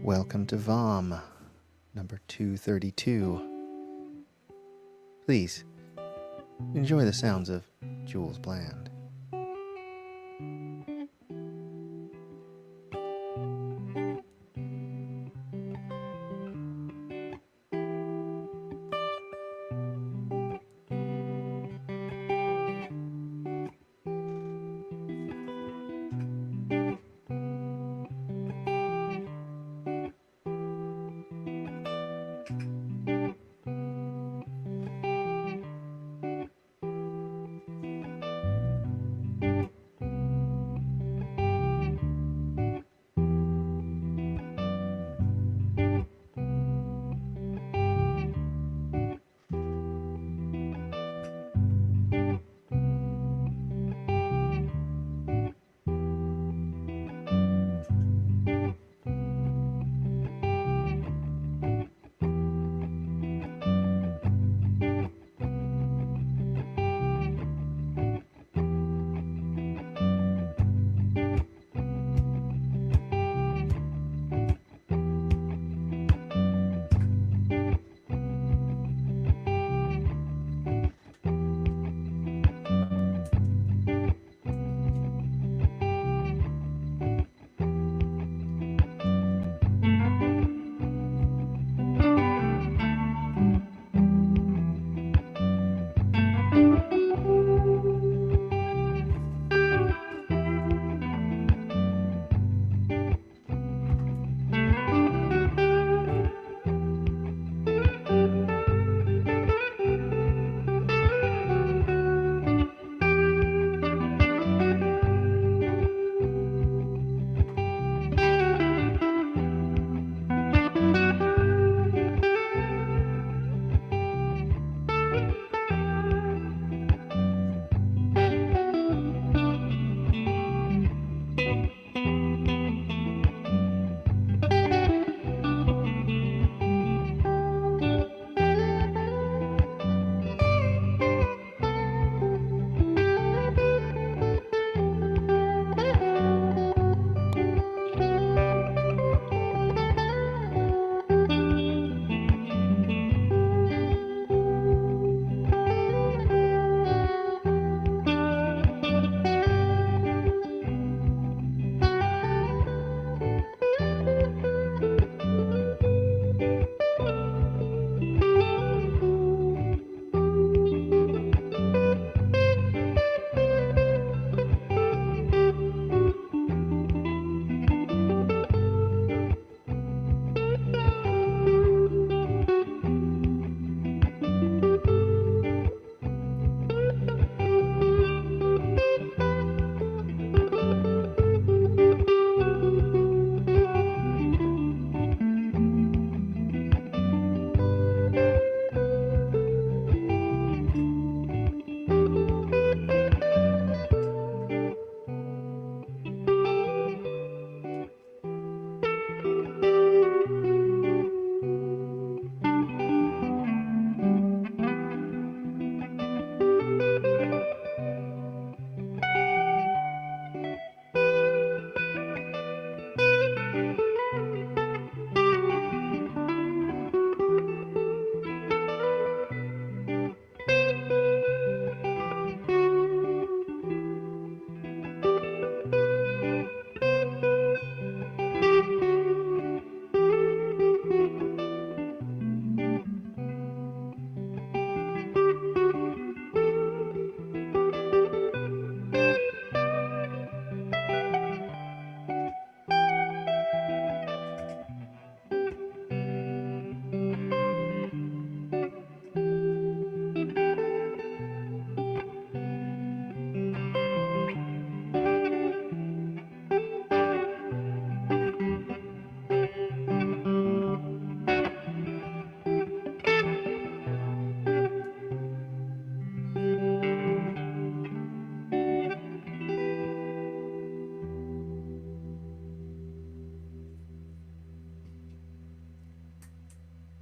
Welcome to VOM, number 232. Please, enjoy the sounds of Jules Bland.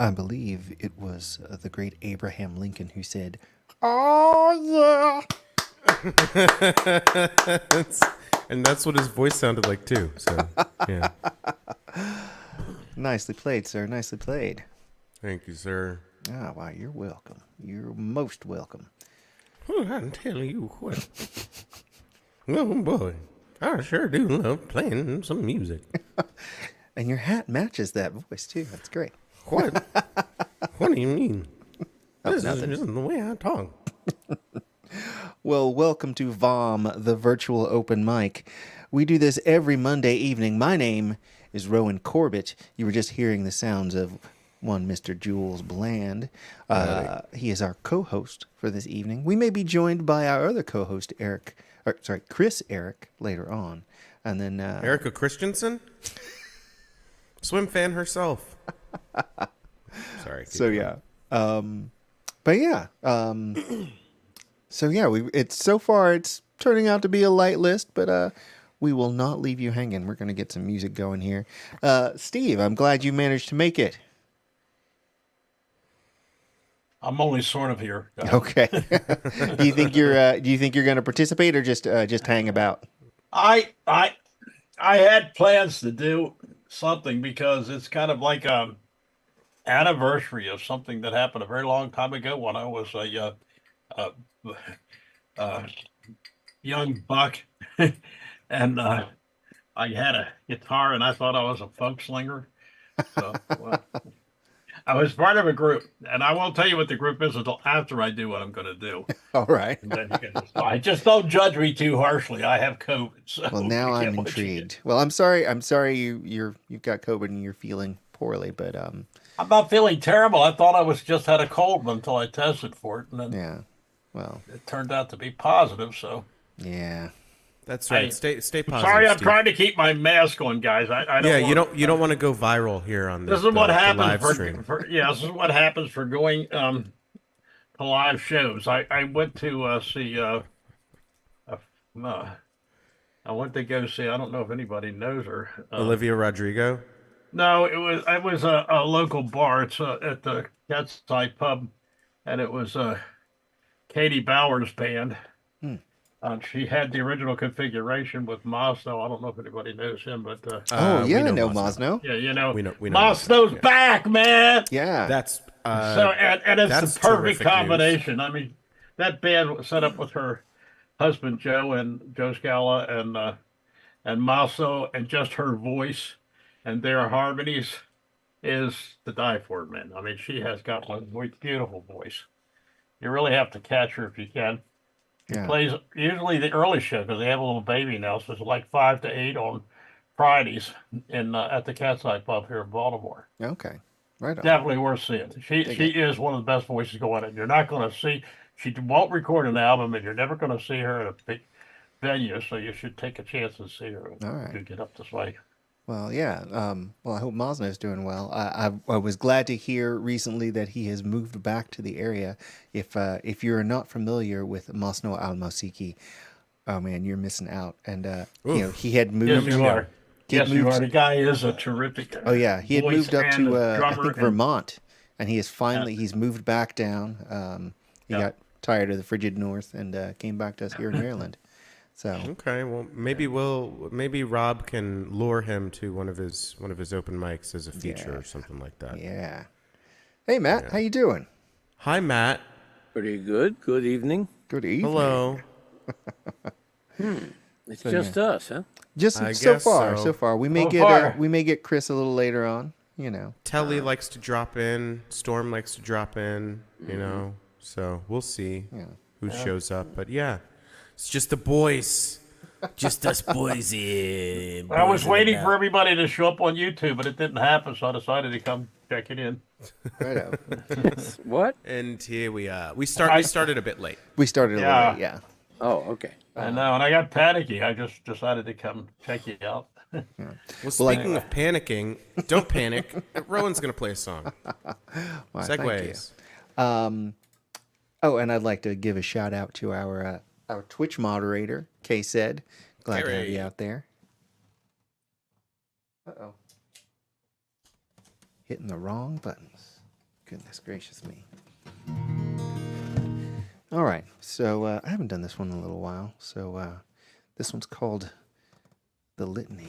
I believe it was the great Abraham Lincoln who said, "Oh and that's what his voice sounded like too. So yeah, yeah." Nicely played, sir. Nicely played. Thank you, sir. Ah, why, you're welcome. You're most welcome. Well, I tell you what. Oh, boy. I sure do love playing some music. And your hat matches that voice, too. That's great. What? What do you mean? Oh, This is nothing. just the way I talk. Well, welcome to VOM, the virtual open mic. We do this every Monday evening. My name is Rowan Corbett. You were just hearing the sounds of one Mr. Jules Bland. He is our co-host for this evening. We may be joined by our other co-host, Chris Eric, later on. And then Erica Christensen? Swim fan herself. Sorry. So yeah. But yeah. So yeah, it's turning out to be a light list, but we will not leave you hanging. We're going to get some music going here. Steve, I'm glad you managed to make it. I'm only sort of here. Okay. Do you think you're going to participate or just hang about? I had plans to do something because it's kind of like a anniversary of something that happened a very long time ago when I was a young buck, and I had a guitar and I thought I was a folk slinger. So I was part of a group, and I won't tell you what the group is until after I do what I'm going to do. All right. And then you can decide. Just don't judge me too harshly. I have COVID. So Well, now I'm intrigued. Well, I'm sorry you've got COVID and you're feeling poorly, but I'm not feeling terrible. I thought I just had a cold until I tested for it, and then yeah. Well, it turned out to be positive. So yeah. That's right. Stay positive. Sorry, I'm Steve. trying to keep my mask on, guys. I don't you don't want to go viral here on This is what happens live stream. this is what happens for going to live shows. I went to see I went to go see. I don't know if anybody knows her. Olivia Rodrigo. No, it was a local bar. It's at the Cat's Eye Pub, and it was Katie Bauer's band. She had the original configuration with Mosno. I don't know if anybody knows him, but I know Mosno. yeah, you know, We know Mosno's back, man. Yeah. That's So and it's that's the perfect terrific combination. I mean, that band was set up with her husband Joe Scala and Maso, and just her voice and their harmonies is to die for, man. I mean, she has got a beautiful voice. You really have to catch her if you can. She plays usually the early show because they have a little baby now, so it's like 5 to 8 on Fridays in at the Cat's Eye Pub here in Baltimore. Okay. Right on. Definitely worth seeing. She is one of the best voices going on. You're not going to see. She won't record an album, and you're never going to see her at a big venue. So you should take a chance and see her. All right. To get up this way. Well, yeah. Well, I hope Mosno's doing well. I was glad to hear recently that he has moved back to the area. If you're not familiar with Mosno Al-Masiki, oh man, you're missing out. And he had moved. Yes, you are. Yes, you are. The guy is a terrific. Oh yeah, he had moved up to I think and Vermont, and he is he's moved back down. He got tired of the frigid north and came back to us here in Maryland. So okay. Well, maybe Rob can lure him to one of his open mics as a feature or something like that. Yeah. Hey Matt, how you doing? Hi Matt. Pretty good. Good evening. Good evening. Hello. It's just us, huh? Just I so guess far, so. so far. We may get Chris a little later on. You know. Telly likes to drop in. Storm likes to drop in. You know. So we'll see who shows up. But yeah, it's just the boys. Just us boys here. I was waiting for everybody to show up on YouTube, but it didn't happen, so I decided to come check it in. Right out. What? And here we are. We started a bit late. We started a little late, yeah. Oh, okay. I know, and I got panicky. I just decided to come check you out. Well, speaking of panicking, don't panic. Rowan's going to play a song. Well, Segways. Oh, and I'd like to give a shout out to our Twitch moderator, Kay said. Glad to have you out there. Uh-oh. Hitting the wrong buttons. Goodness gracious me. All right, so I haven't done this one in a little while. So this one's called The Litany.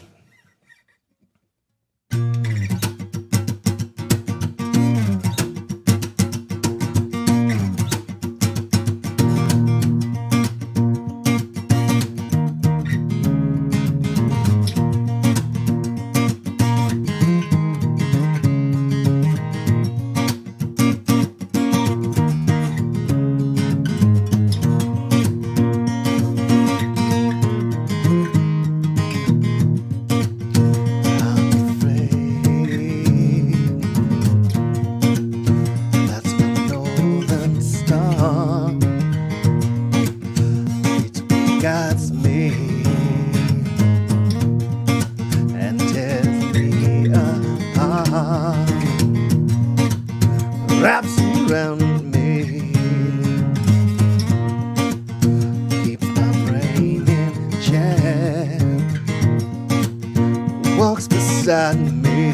walks beside me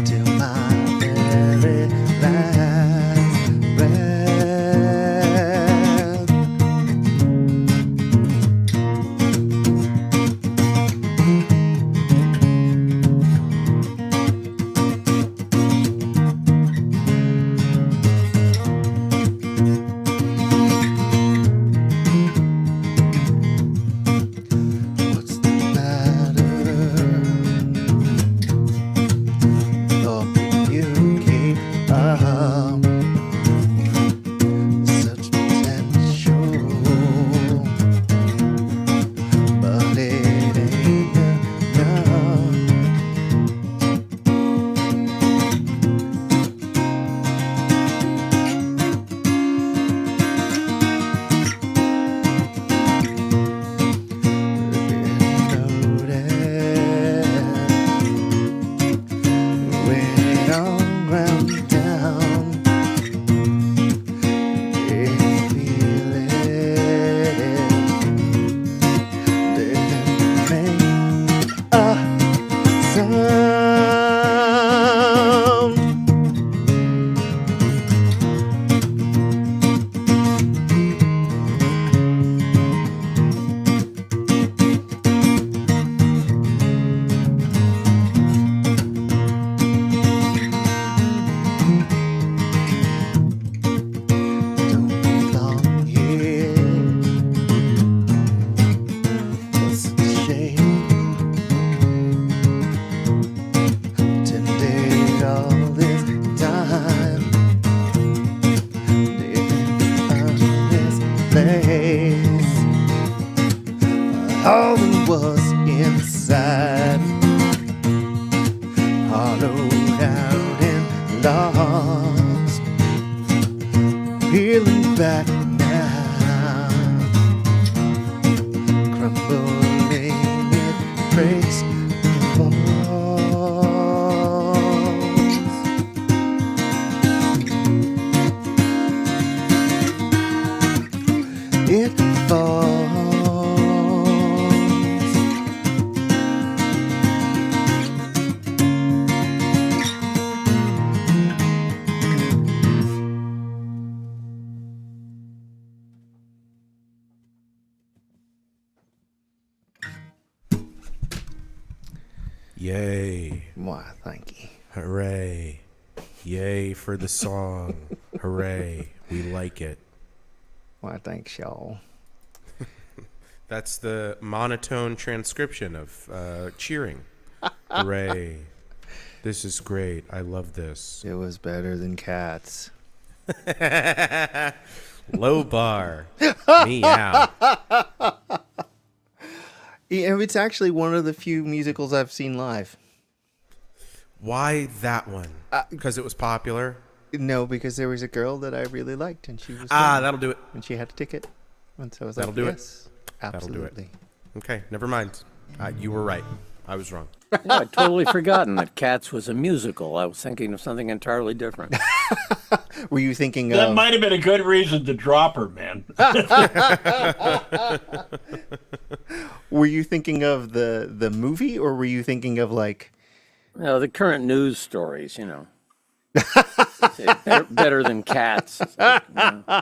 till my very last breath. What's the matter? Thought you keep up such potential, but it ain't enough. When it all ground down, didn't feel it, didn't make a sound. Don't belong here. It's a shame. Pretended all this time, didn't earn this place. All that was inside, hollowed out and lost. Peeling back now, crumbling, it breaks and falls. It falls. Yay. Why, thank you. Hooray. Yay for the song. Hooray. We like it. Why, thanks, y'all. That's the monotone transcription of cheering. Hooray. This is great. I love this. It was better than Cats. Low bar. Meow. Yeah, it's actually one of the few musicals I've seen live. Why that one? Because it was popular? No, because there was a girl that I really liked, and she was That'll do it. and she had a ticket, and so I was That'll like, do it. yes, That'll do it. absolutely. Okay, never mind. You were right. I was wrong. Yeah, I'd totally forgotten that Cats was a musical. I was thinking of something entirely different. Were you thinking That of? might have been a good reason to drop her, man. Were you thinking of the movie, or were you thinking of like? The current news stories, you know. Say, better than Cats. It's like, you know.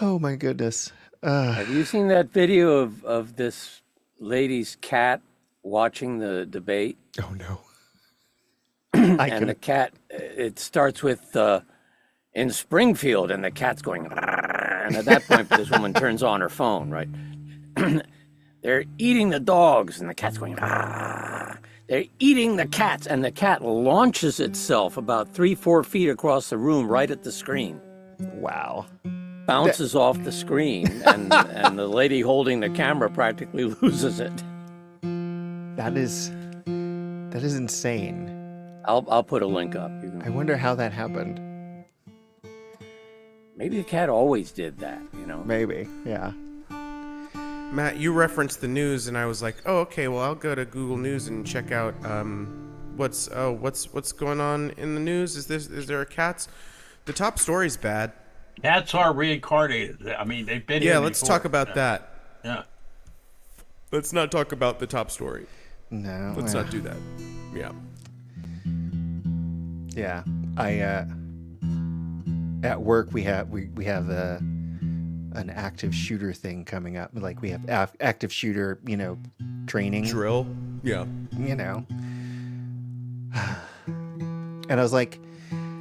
Oh my goodness! Have you seen that video of this lady's cat watching the debate? Oh no! And the cat, it starts with in Springfield, and the cat's going, and at that point, this woman turns on her phone, right? They're eating the dogs, and the cat's going, they're eating the cats, and the cat launches itself about 3-4 feet across the room right at the screen. Wow. Bounces off the screen, and the lady holding the camera practically loses it. That is insane. I'll put a link up. You I can, wonder how that happened. maybe the cat always did that, you know. Maybe, yeah. Matt, you referenced the news, and I was like, "Oh, okay. Well, I'll go to Google News and check out what's going on in the news. Is there a Cats? The top story's bad. Cats are reincarnated. I mean, they've been Yeah, here let's before. talk about that. Yeah. Let's not talk about the top story. No. Let's not do that. Yeah. Yeah. I at work we have an active shooter thing coming up. Like we have active shooter, training. Drill. Yeah. And I was like,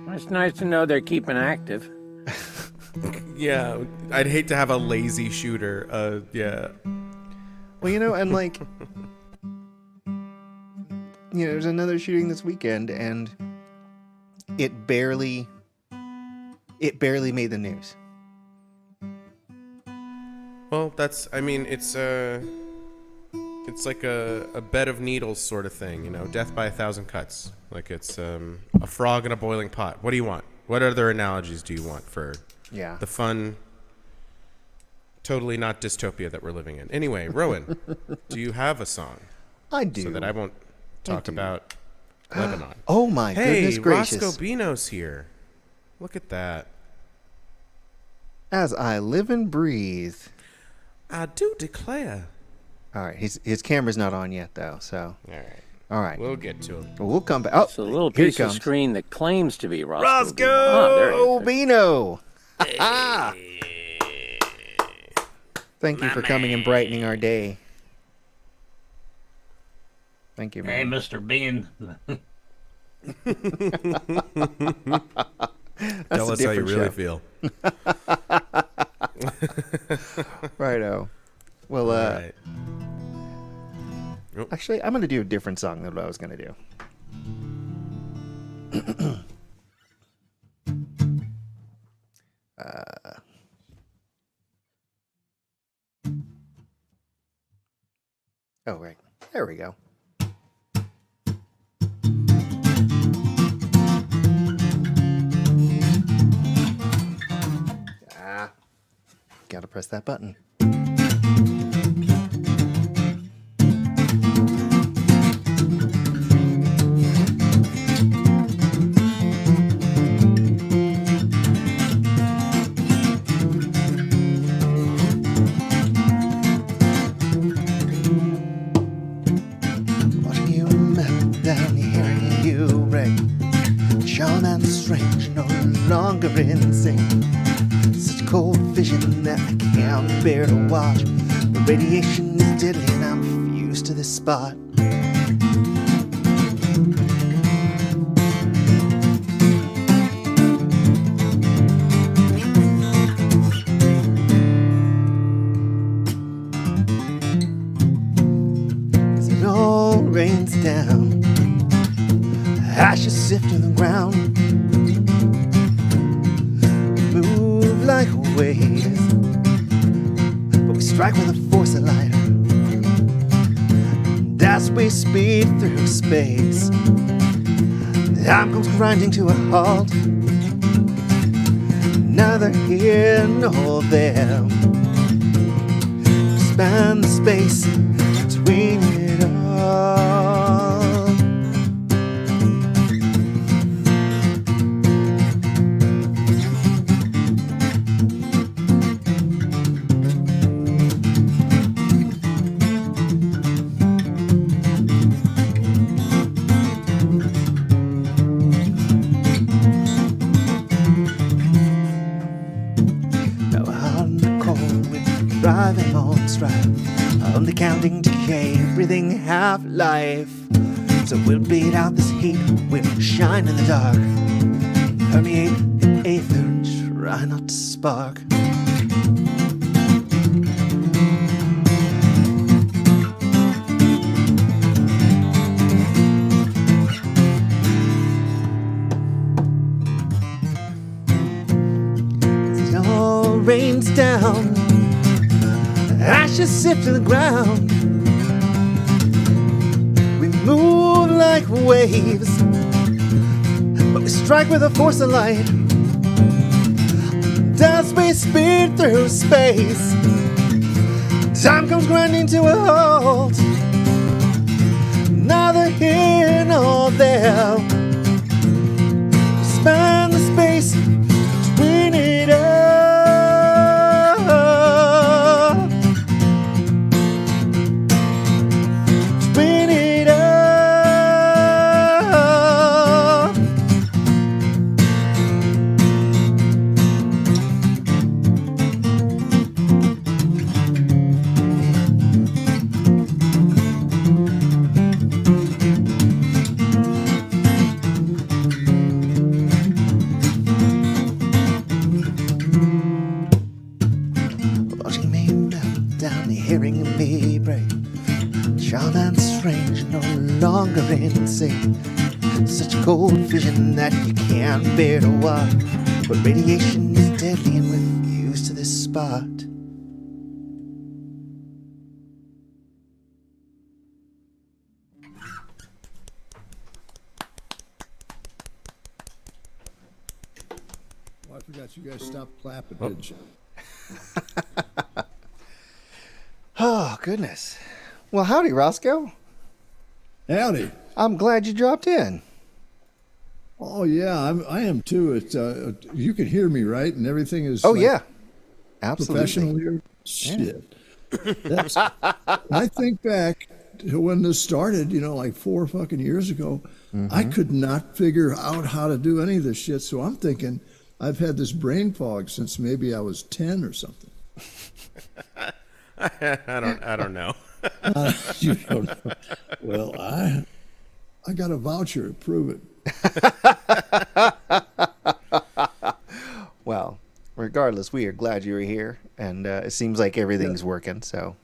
It's nice to know they're keeping active. Yeah. I'd hate to have a lazy shooter. Yeah. well, and like, there's another shooting this weekend, and it barely made the news. Well, it's like a bed of needles sort of thing, death by 1,000 cuts. Like it's a frog in a boiling pot. What do you want? What other analogies do you want for the fun, totally not dystopia that we're living in? Anyway, Rowan, do you have a song? I do. So that I won't talk about Lebanon. Oh my goodness gracious. Roscoe Bino's here. Look at that. As I live and breathe. I do declare. All right, his camera's not on yet though, so. All right. We'll get to him. We'll come back. Oh, It's a little here he piece of comes. screen that claims to be Roscoe. Roscoe! Ah, there he Oh, is. Bino! Thank you for coming and brightening our day. Thank you, Hey, man. Mr. Bean. Tell a us how you different really show. feel. Righto. Well, All right. actually, I'm going to do a different song than what I was going to do. Oh, right. There we go. Gotta press that button. Watching you melt down, hearing you ring. Charm and strange, no longer insane. Such cold vision that I can't bear to watch. The radiation is deadly and I'm fused to this spot. As it all rains down, ashes sift to the ground. Move like waves, but we strike with the force of light. And as we speed through space, time comes grinding to a halt. Neither here nor there. Span the space between it all. Now hot and cold, we're driving on strife. Only counting decay, breathing half-life. So we'll beat out this heat, we'll shine in the dark. Permeate the aether, try not to spark. As it all rains down, ashes sift to the ground. We move like waves, but we strike with the force of light. As we speed through space, time comes grinding to a halt. Neither here nor there. We span the space between it all. hunger and insane. Such a cold vision that you can't bear to watch. But radiation is deadly and we're used to this spot. Oh, I forgot you guys stopped clapping, didn't you? Oh, goodness. Well, howdy, Roscoe. Howdy. I'm glad you dropped in. Oh yeah, I am too. It's you can hear me, right? And everything is. Oh, like, yeah. Absolutely. professional here. Shit. That's, I think back to when this started, like 4 fucking years ago. I could not figure out how to do any of this shit. So I'm thinking I've had this brain fog since maybe I was 10 or something. I don't know. You don't know. Well, I got a voucher to prove it. Well, regardless, we are glad you were here, and it seems like everything's working, so,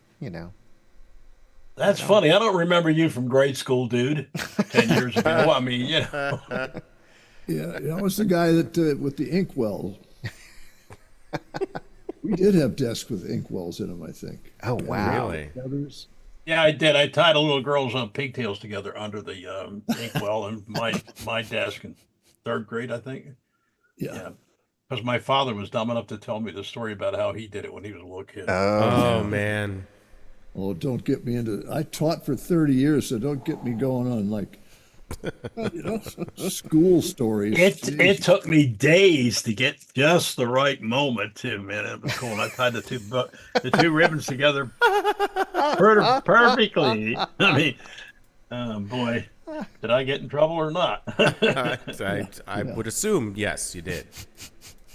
That's funny. I don't remember you from grade school, dude. 10 years ago. I mean, Yeah, I was the guy that with the inkwells. We did have desks with inkwells in them, I think. Oh, wow. Really? Others. Yeah, I did. I tied a little girl's pigtails together under the inkwell in my desk in 3rd grade, I think. Yeah. Because my father was dumb enough to tell me the story about how he did it when he was a little kid. Oh man. Oh, don't get me into. I taught for 30 years, so don't get me going on like, school stories. It took me days to get just the right moment too, man. It was cool. And I tied the two ribbons together perfectly. I mean, boy, did I get in trouble or not? I would assume yes, you did.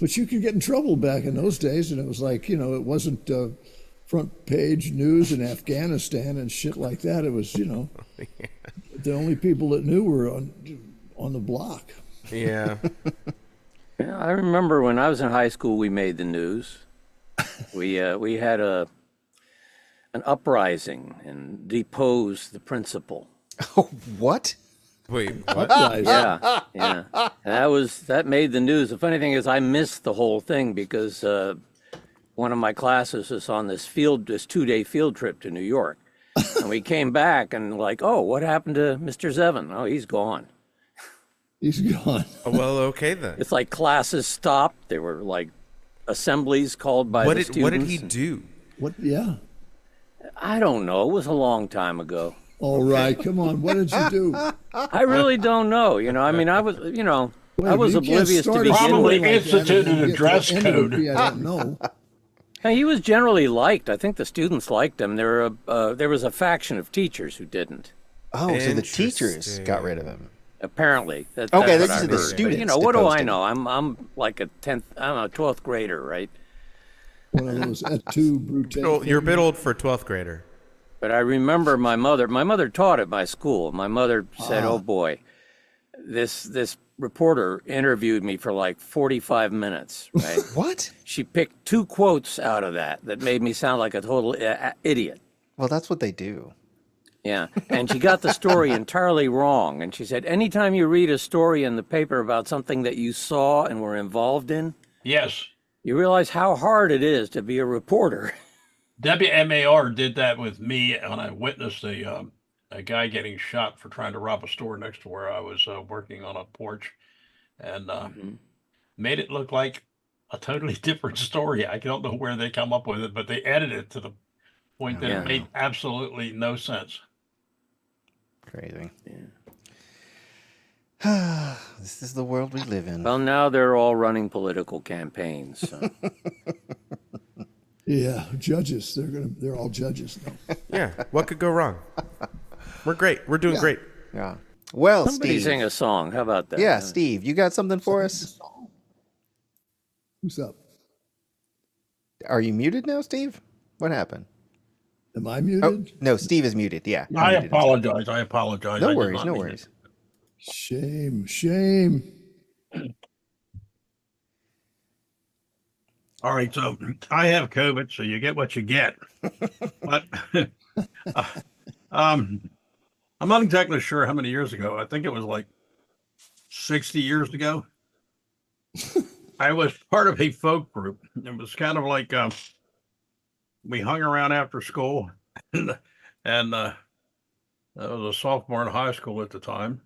But you could get in trouble back in those days, and it was like, it wasn't front page news in Afghanistan and shit like that. It was, the only people that knew were on the block. Yeah. Yeah, I remember when I was in high school, we made the news. We had an uprising and deposed the principal. Oh, what? Wait, what? Yeah. That made the news. The funny thing is, I missed the whole thing because one of my classes was on this 2-day field trip to New York, and we came back and like, oh, what happened to Mr. Zevin? Oh, he's gone. He's gone. Oh, well, okay then. It's like classes stopped. There were like assemblies called by the students. What did he do? What? Yeah. I don't know. It was a long time ago. All right, come on. What did you do? I really don't know. I mean, I was, I was you can't oblivious to start begin Probably with. instituted a dress End of it, code. I don't know. Now, he was generally liked. I think the students liked him. There was a faction of teachers who didn't. Oh, so the teachers got rid of him. Apparently, that's Okay, what this I is the heard. But, students what do deposed I him. know? I'm like I'm a 12th grader, right? One of those et tu, brute. You're a bit old for a 12th grader. But I remember my mother taught at my school. My mother said, "Oh boy, this reporter interviewed me for like 45 minutes." Right? What? She picked 2 quotes out of that made me sound like a total idiot. Well, that's what they do. Yeah, and she got the story entirely wrong. And she said, anytime you read a story in the paper about something that you saw and were involved in, Yes. you realize how hard it is to be a reporter. WMAR did that with me when I witnessed a guy getting shot for trying to rob a store next to where I was working on a porch, and made it look like a totally different story. I don't know where they come up with it, but they edited it to the point that it made absolutely no sense. Crazy. Yeah. This is the world we live in. Well, now they're all running political campaigns. So. Yeah, judges. They're all judges now. Yeah. What could go wrong? We're great. We're doing great. Yeah. Well, Somebody Steve. sing a song. How about that? Yeah, Steve, you got something for us? Who's up? Are you muted now, Steve? What happened? Am I Oh, muted? no, Steve is muted. Yeah. you're I muted. apologize. I apologize. I No did worries. not No mean it. worries. Shame. All right, so I have COVID, so you get what you get. But I'm not exactly sure how many years ago. I think it was like 60 years ago. I was part of a folk group. It was kind of like we hung around after school, and I was a sophomore in high school at the time,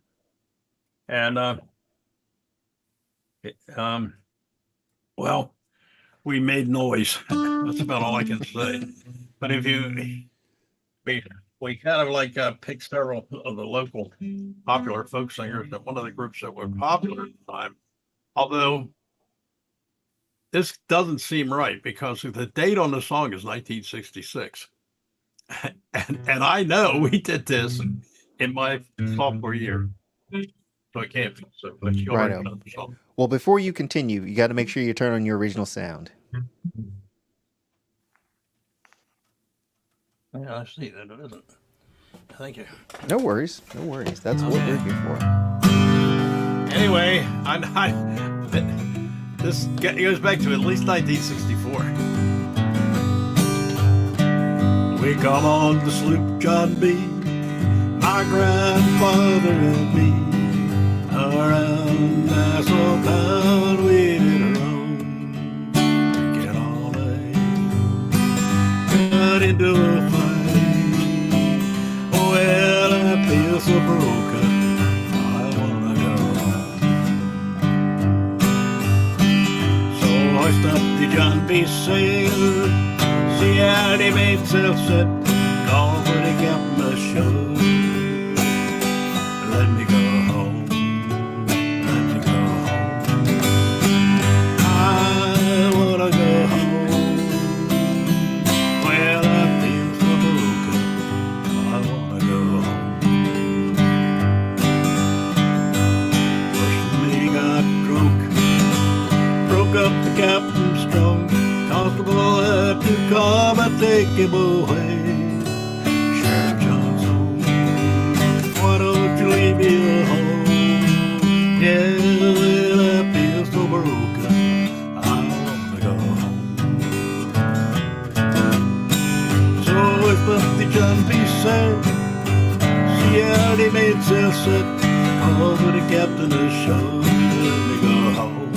and it, well, we made noise. That's about all I can say. But if you, we kind of like picked several of the local popular folk singers. That one of the groups that were popular at the time, although this doesn't seem right because the date on the song is 1966. And I know we did this in my sophomore year. So I can't be so, but you already Righto. know the song. Well, before you continue, you got to make sure you turn on your original sound. Yeah, I see that it isn't. Thank you. No worries. No worries. That's what we're here for. Anyway, this goes back to at least 1964. We come on the sloop John B, my grandfather and me, around Nassau town we did roam. Get all day, got into a fight. Well, I feel so broken, I wanna go home. So hoist up the John B sail, see how they made self set, call for the captain ashore. Let me go home, let me go home. I wanna go home. Well, I feel so broken, I wanna go home. First mate got drunk, broke up the captain's trunk. Constable had to come and take him away. Sheriff Johnson, why don't you leave me alone? Yeah, well, I feel so broken, I wanna go home. So if the John B said, see how they made self set, over the captain of the show. Let me go home,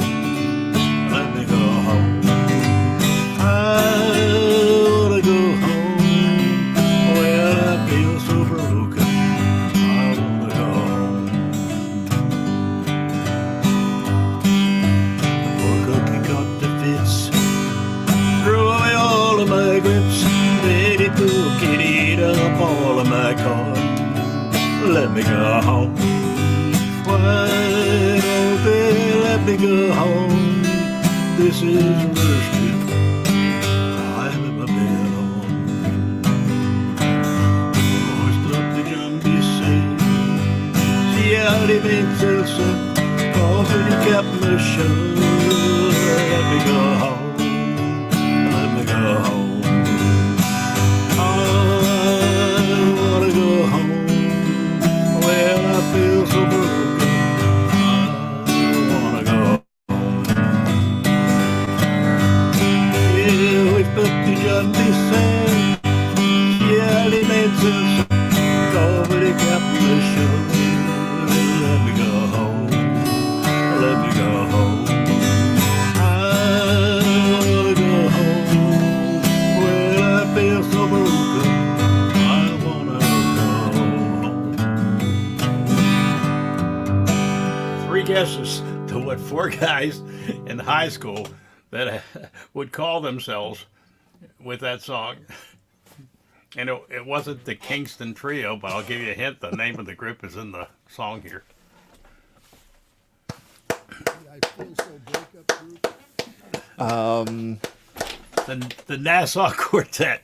let me go home. I wanna go home. Well, I feel so broken, I wanna go home. Poor cookie got the fits, threw away all of my grips. Lady cookie eat up all of my corn. Let me go home. Why don't they let me go home? This is the worst trip I've ever been on. Hoist up the John B sail, see how they make self set, call for the captain of show. Let me go home, let me go home. I wanna go home. Well, I feel so broken, I wanna go home. Yeah, we put the John B sail, yeah, they made sense, over the captain of the show. Let me go home, let me go home. I wanna go home. Well, I feel so broken, I wanna go home. Three guesses to what four guys in high school that would call themselves with that song. And it wasn't the Kingston Trio, but I'll give you a hint. The name of the group is in the song here. I feel so breakup group. The Nassau Quartet.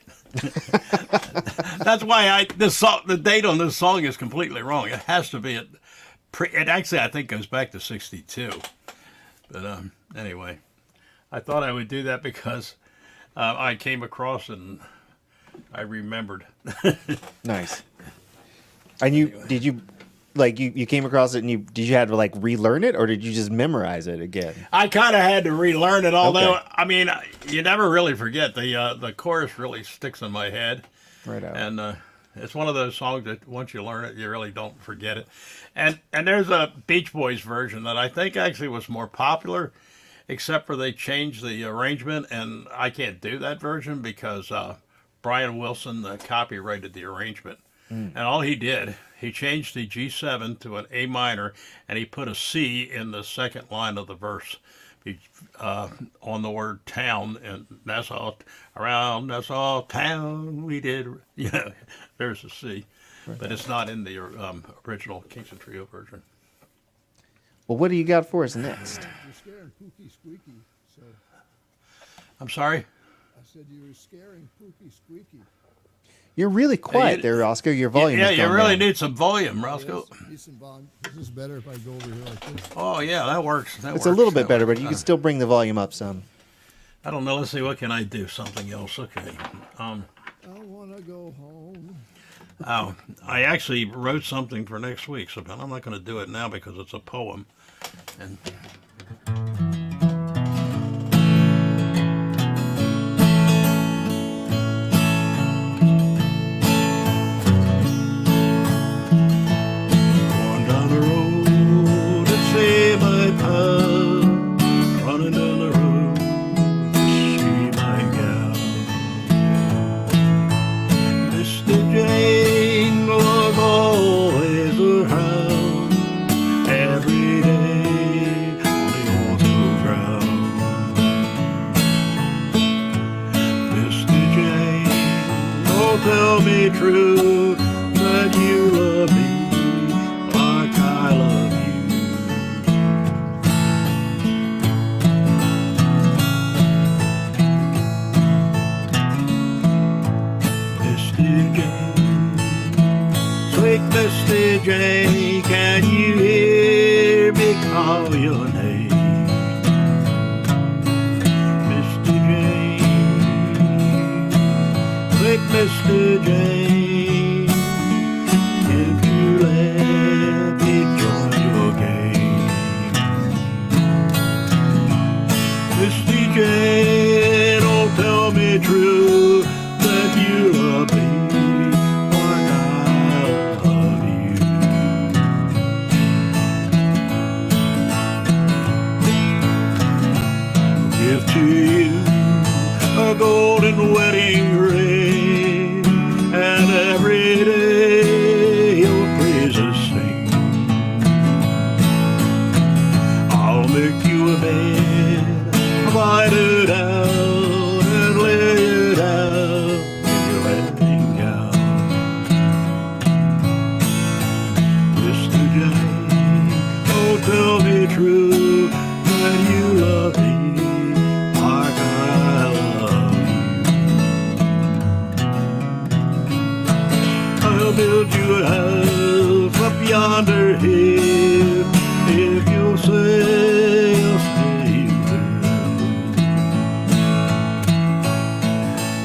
That's why the date on this song is completely wrong. It has to be it actually I think goes back to 62. But anyway, I thought I would do that because I came across and I remembered. Nice. And did you came across it and did you have to like relearn it or did you just memorize it again? I kind of had to relearn it, although Okay. I mean you never really forget the chorus really sticks in my head. Right out. And It's one of those songs that once you learn it, you really don't forget it. And there's a Beach Boys version that I think actually was more popular, except for they changed the arrangement, and I can't do that version because Brian Wilson copyrighted the arrangement. And all he did, he changed the G7 to an A minor, and he put a C in the second line of the verse. On the word town, and that's all around, that's all town we did. Yeah, there's a C, but it's not in the original Kingston Trio version. Well, what do you got for us next? You're scaring Pookie Squeaky. So I'm sorry? I said you were scaring Pookie Squeaky. You're really quiet there, Roscoe. Your volume Yeah, is you gone really down. need some volume, Roscoe. Yes, need some volume. This is better if I go over here like this. Oh, yeah, that works. It's a little bit better, but you can still bring the volume up some. I don't know. Let's see. What can I do? Something else. Okay. I want to go home. I actually wrote something for next week, so I'm not going to do it now because it's a poem. And going down the road to see my pal, running down the road to see my gal. Mr. Jane was always around every day on the auto ground. Mr. Jane, oh tell me true that you love me like I love you. Mr. Jane, sweet Mr. Jane, can you hear me call your name? Mr. Jane, sweet Mr. Jane, if you let me join your game. Mr. Jane, oh tell me true that you love me like I love you. Give to you a golden wedding ring, and every day your praises sing. I'll make you a bed, light it out, and lay it out in your wedding gown. Mr. Jane, oh tell me true that you love me like I love you. I'll build you a house up yonder hill if you'll say I'll stay there.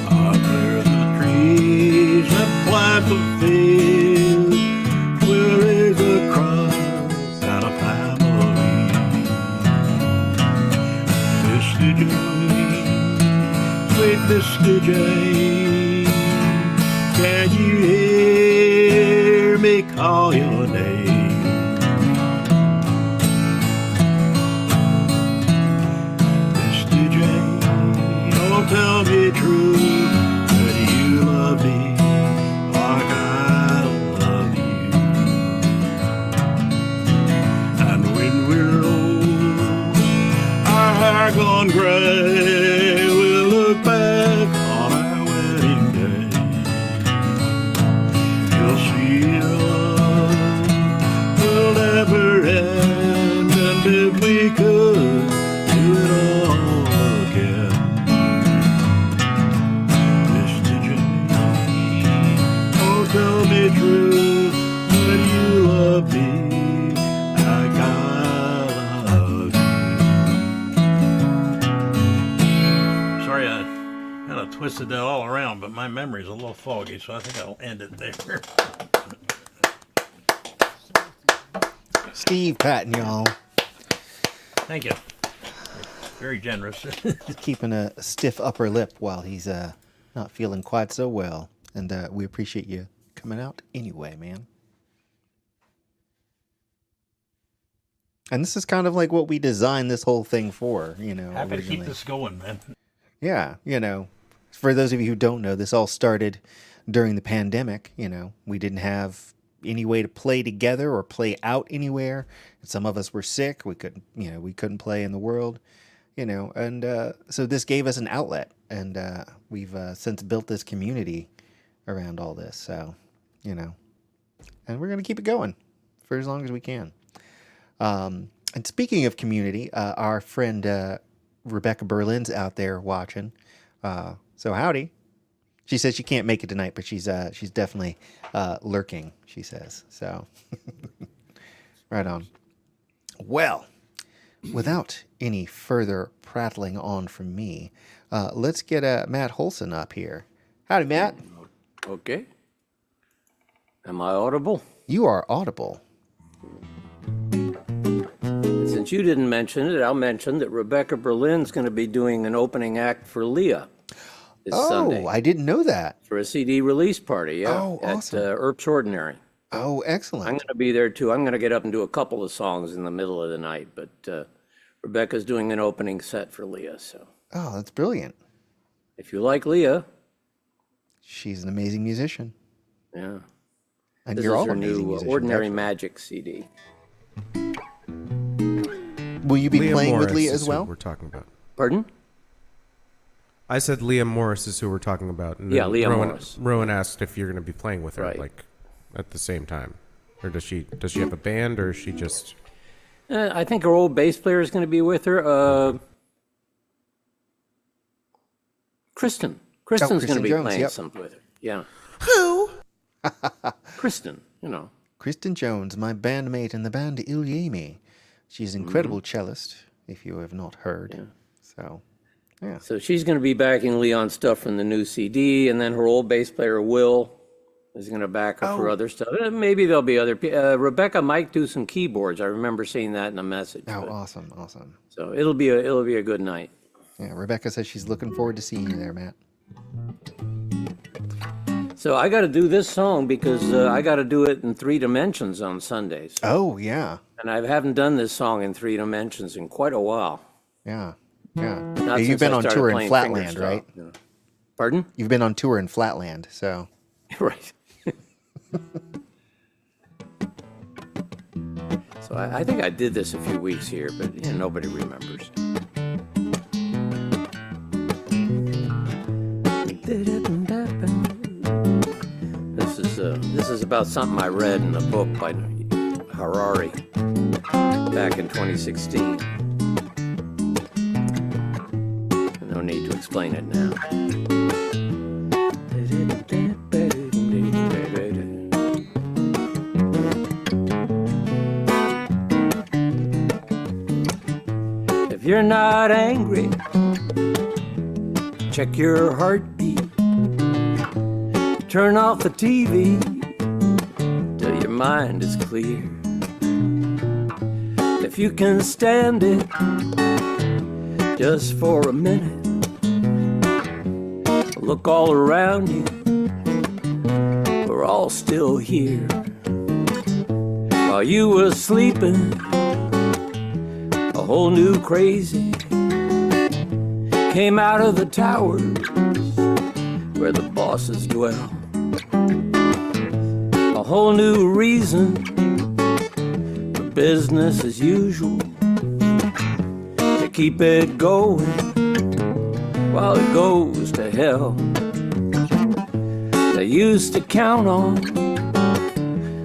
I'll clear the trees and plant the fields. We'll raise a crop and a family. Mr. Jane, sweet Mr. Jane, can you hear me call your name? Mr. Jane, oh tell me true that you love me like I love you. And when we're old, our hair gone gray, we'll look back on our wedding day. You'll see love will never end, and if we could do it all again. Mr. Jane, oh tell me true that you love me like I love you. Sorry, I kind of twisted that all around, but my memory's a little foggy, so I think I'll end it there. Steve Patton, y'all. Thank you. Very generous. Just keeping a stiff upper lip while he's not feeling quite so well. And we appreciate you coming coming out anyway, man. And this is kind of like what we designed this whole thing for, Happy originally. to keep this going, man. Yeah, for those of you who don't know, this all started during the pandemic. We didn't have any way to play together or play out anywhere. Some of us were sick. We couldn't play in the world, and so this gave us an outlet, and we've since built this community around all this. So, and we're going to keep it going for as long as we can. And speaking of community, our friend Rebecca Berlin's out there watching. So howdy. She says she can't make it tonight, but she's definitely lurking, she says. So right on. Well, without any further prattling on from me, let's get Matt Holson up here. Howdy, Matt. Okay. Am I audible? You are audible. Since you didn't mention it, I'll mention that Rebecca Berlin's going to be doing an opening act for Leah this Sunday. Oh, I didn't know that. For a CD release party, yeah. Oh, awesome. At Earp's Ordinary. Oh, excellent. I'm going to be there too. I'm going to get up and do a couple of songs in the middle of the night, but Rebecca's doing an opening set for Leah, so. Oh, that's brilliant. If you like Leah. She's an amazing musician. Yeah. And this you're is all her amazing new musicians, Ordinary actually. Magic CD. Will you be Leah playing Morris with Leah is as well? who we're talking about. Pardon? I said Leah Morris is who we're talking about. And Yeah, then Leah Rowan, Morris. Rowan asked if you're going to be playing with her, Right. like, at the same time. Or does she have a band, or is she just... I think her old bass player is going to be with her. Kristen. Kristen's going to be Jones, playing yep. something with her. Yeah. Who? Kristen, Kristen Jones, my bandmate in the band Ilyemi. She's an incredible cellist, if you have not heard. Yeah. So, yeah. So she's going to be backing Leon stuff from the new CD, and then her old bass player, Will, is going to back her for other stuff. Maybe there'll be other people. Rebecca might do some keyboards. I remember seeing that in a message. Oh, but- awesome. So it'll be a good night. Yeah, Rebecca says she's looking forward to seeing you there, Matt. So I got to do this song because I got to do it in 3 dimensions on Sundays. Oh, yeah. And I haven't done this song in 3 dimensions in quite a while. Yeah. Not You've since been I on started tour in playing Flatland, fingerstyle, right? you know. Pardon? You've been on tour in Flatland, so. Right. So I think I did this a few weeks here, but nobody remembers. This is about something I read in a book by Harari back in 2016. No need to explain it now. If you're not angry, check your heartbeat. Turn off the TV till your mind is clear. If you can stand it just for a minute, look all around you, we're all still here. While you were sleeping, a whole new crazy came out of the towers where the bosses dwell. A whole new reason for business as usual, to keep it going while it goes to hell. They used to count on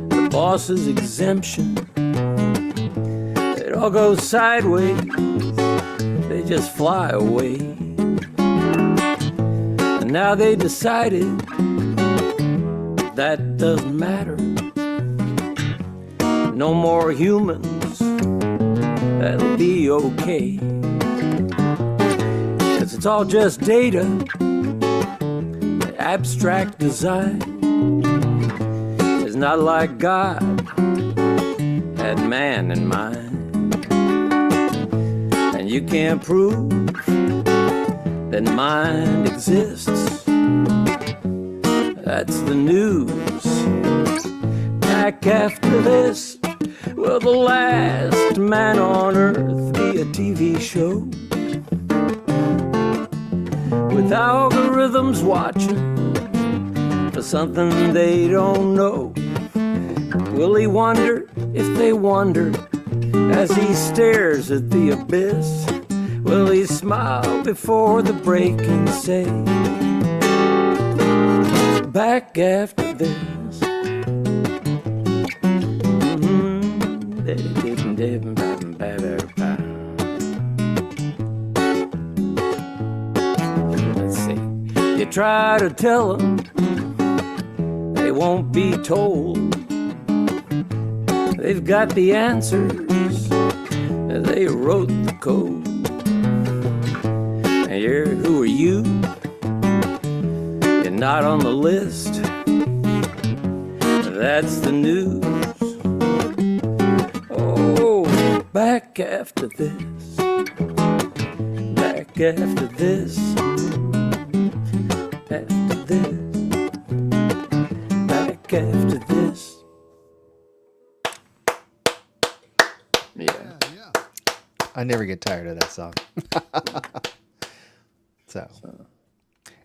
the boss's exemption. It all goes sideways, they just fly away. And now they decided that doesn't matter. No more humans, that'll be okay. 'Cause it's all just data, abstract design. It's not like God had man in mind. And you can't prove that mind exists That's the news. Back after this, will the last man on earth be a TV show? With algorithms watching for something they don't know. Will he wonder if they wonder as he stares at the abyss? Will he smile before the break and say, back after this? Let's see. You try to tell them, they won't be told. They've got the answers, they wrote the code. And who are you? You're not on the list. That's the news. Oh, back after this. Back after this. After this. Back after this. Yeah. I never get tired of that song. So,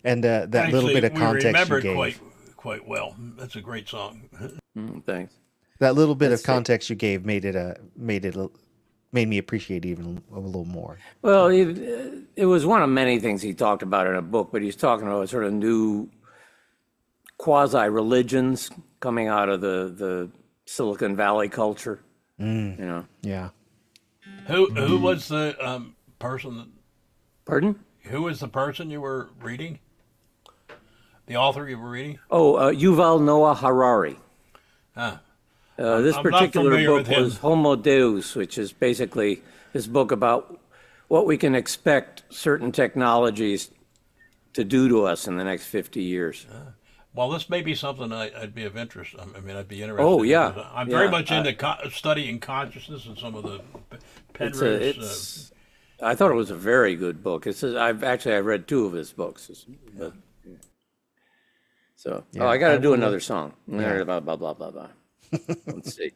and that little bit of context you gave. Quite well. That's a great song. Thanks. That little bit of context you gave made me appreciate it even a little more. Well, it was one of many things he talked about in a book, but he's talking about sort of new quasi-religions coming out of the Silicon Valley culture. You know. Yeah. Who was the person? Pardon? Who was the person you were reading? The author you were reading? Oh, Yuval Noah Harari. This I'm particular not book familiar with was Homo Deus, which is basically this book about what we can expect certain technologies to do to us in the next 50 years. Well, this may be something I'd be of interest. I mean, I'd be interested. Oh, yeah. I'm very much into studying consciousness and some of the Penrose. I thought it was a very good book. I've read two of his books. So, I got to do another song. Blah, blah, blah, blah, blah. Let's see.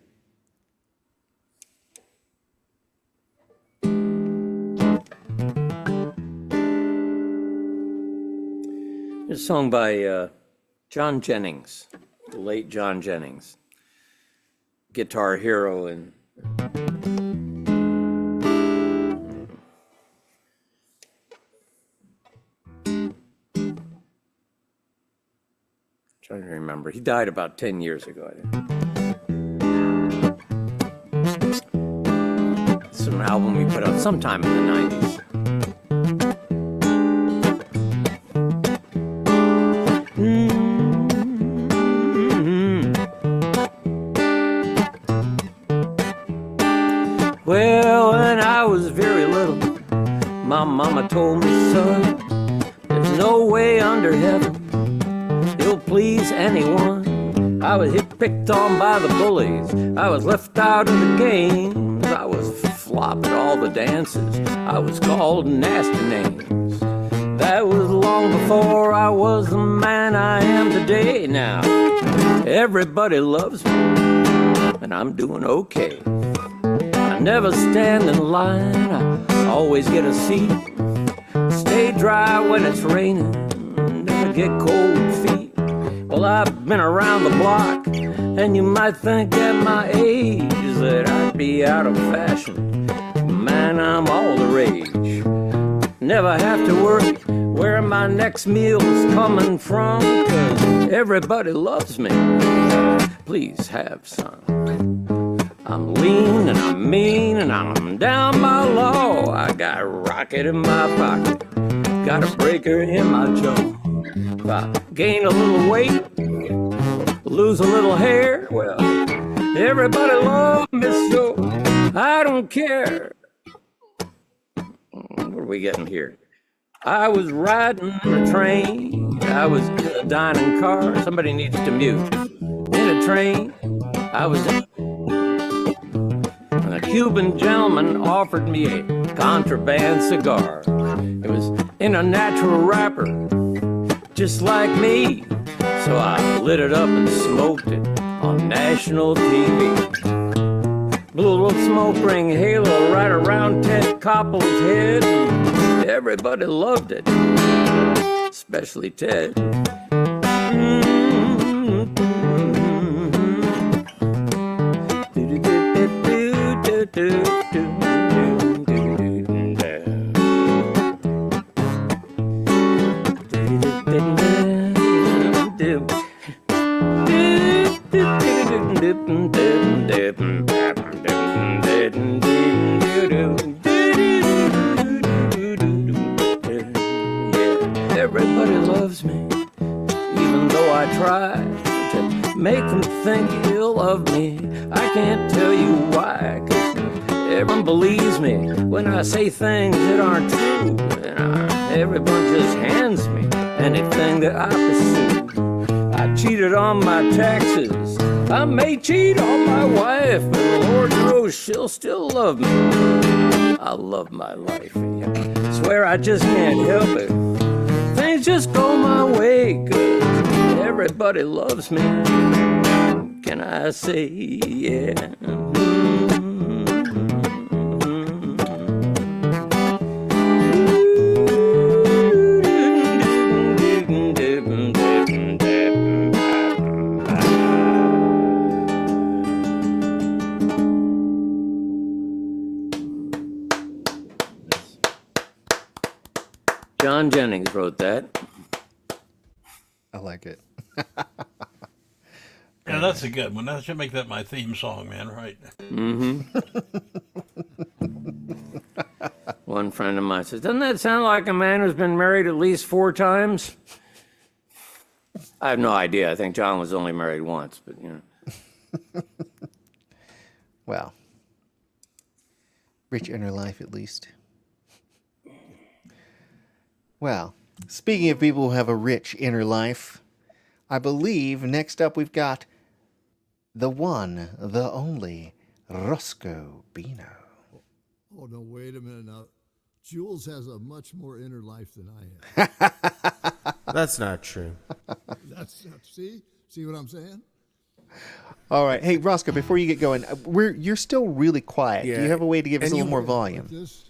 There's a song by John Jennings, the late John Jennings, guitar hero and trying to remember. He died about 10 years ago, I think. Some album we put out sometime in the 90s. Well, when I was very little, my mama told me, son, there's no way under heaven you'll please anyone. I was picked on by the bullies. I was left out of the games. I was flopped at all the dances. I was called nasty names. That was long before I was the man I am today. Now, everybody loves me, and I'm doing okay. I never stand in line. I always get a seat. Stay dry when it's raining. Never get cold feet. Well, I've been around the block, and you might think at my age that I'd be out of fashion. Man, I'm all the rage. Never have to worry where my next meal's coming from, 'cause everybody loves me. Please have some. I'm lean and I'm mean and I'm down by law. I got a rocket in my pocket, got a breaker in my jaw. If I gain a little weight, lose a little hair, well, everybody loves me so I don't care. What are we getting here? I was riding a train, I was in a dining car. Somebody needs to mute. In a train, I was in. And a Cuban gentleman offered me a contraband cigar. It was in a natural wrapper, just like me. So I lit it up and smoked it on national TV. Blew a little smoke ring halo right around Ted Koppel's head. Everybody loved it, especially Ted. Everybody loves me, even though I try to make them think he'll love me. I can't tell you why, 'cause everyone believes me when I say things that aren't true. Everyone just hands me anything that I pursue. I cheated on my taxes, I may cheat on my wife, but the Lord knows she'll still love me. I love my life, yeah. Swear I just can't help it. Things just go my way, 'cause everybody loves me. Can I say, yeah? John Jennings wrote that. I like it. Yeah, that's a good one. I should make that my theme song, man, right? One friend of mine says, doesn't that sound like a man who's been married at least 4 times? I have no idea. I think John was only married once, but you know. Well, rich inner life at least. Well, speaking of people who have a rich inner life, I believe next up we've got the one, the only, Roscoe Bino. Oh, no, wait a minute now. Jules has a much more inner life than I have. That's not true. See what I'm saying? All right. Hey, Roscoe, before you get going, you're still really quiet. Do Yeah. you have a way to give us And a little you- more volume? This,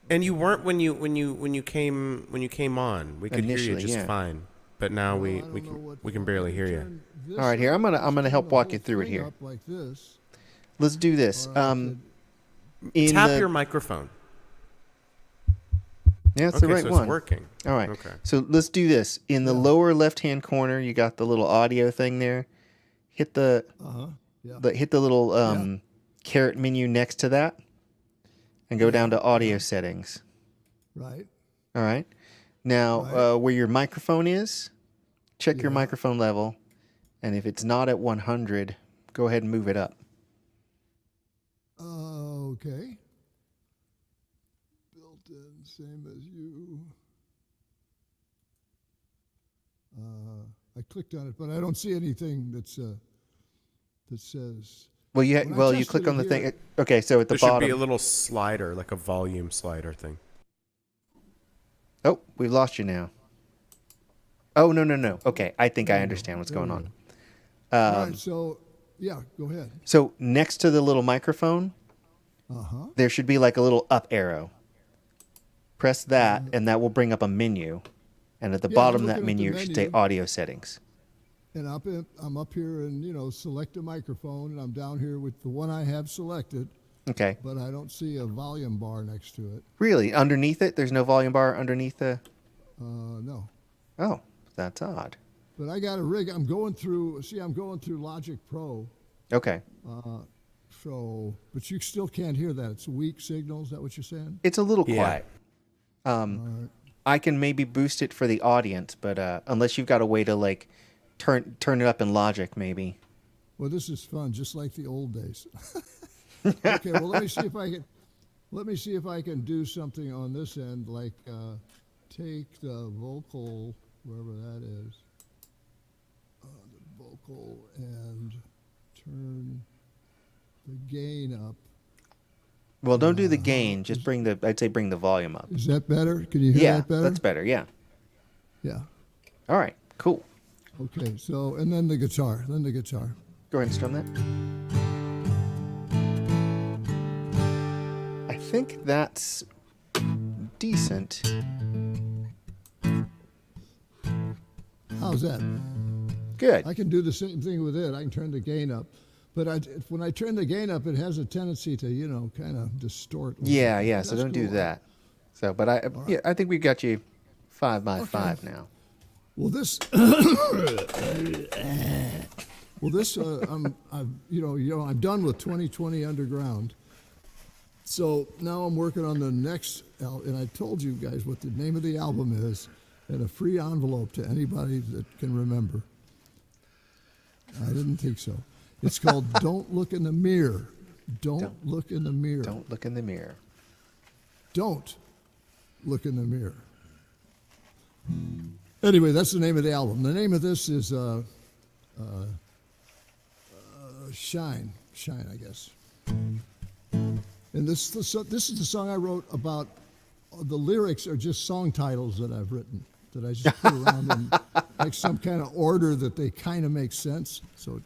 And you weren't when you came on. We could hear Initially, you just yeah. fine. But now I don't know we can barely hear you. turn this All right, here, I'm gonna help the walk whole you through it thing here. up like this. Let's do this. In Tap the- your microphone. Yeah, it's Okay, the right so one. it's working. All right. Okay. So let's do this. In the lower left-hand corner, you got the little audio thing there. Hit the Yeah. hit the little caret menu next to that, and go down to audio settings. Right. All right. Now, Right. where your microphone is, check your microphone level, and if it's not at 100, go ahead and move it up. Okay. Built in, same as you. I clicked on it, but I don't see anything that's that says. Well, you When I you tested click it on the here- thing. Okay, so at the There should bottom. be a little slider, like a volume slider thing. Oh, we've lost you now. Oh, no. Okay, I think I understand what's going on. All right, so yeah, go ahead. So next to the little microphone, there should be like a little up arrow. Press that, and that will bring up a menu. And at the Yeah, bottom I'm of that looking at the menu, it should say menu. audio settings. And I'm up here and select a microphone, and I'm down here with the one I have selected, Okay. but I don't see a volume bar next to it. Really? Underneath it? There's no volume bar underneath the... No. Oh, that's odd. But I got a rig. I'm going through Logic Pro. Okay. So, but you still can't hear that. It's a weak signal. Is that what you're saying? It's a little Yeah. quiet. I can maybe boost it for the audience, but unless you've got a way to like turn it up in Logic, maybe. Well, this is fun, just like the old days. Okay. Well, let me see if I can do something on this end, like take the vocal wherever that is, the vocal, and turn the gain up. Well, don't do the gain. Just bring the volume up. Is that better? Can you hear Yeah, that better? that's better. Yeah. Yeah. All right. Cool. Okay, so, and then the guitar. Go ahead and strum that. I think that's decent. How's that? Good. I can do the same thing with it. I can turn the gain up. But when I turn the gain up, it has a tendency to, kind of distort. Yeah. So don't do cool. that. So, but I think we got you 5 by 5 now. Well, this, I'm done with 2020 Underground. So now I'm working on the next, and I told you guys what the name of the album is, and a free envelope to anybody that can remember. I didn't think so. It's called Don't Look in the Mirror. Don't look in the mirror. Don't look in the mirror. Don't look in the mirror. Anyway, that's the name of the album. The name of this is Shine, I guess. And this is the song I wrote about. The lyrics are just song titles that I've written that I just put around in like some kind of order that they kind of make sense. So.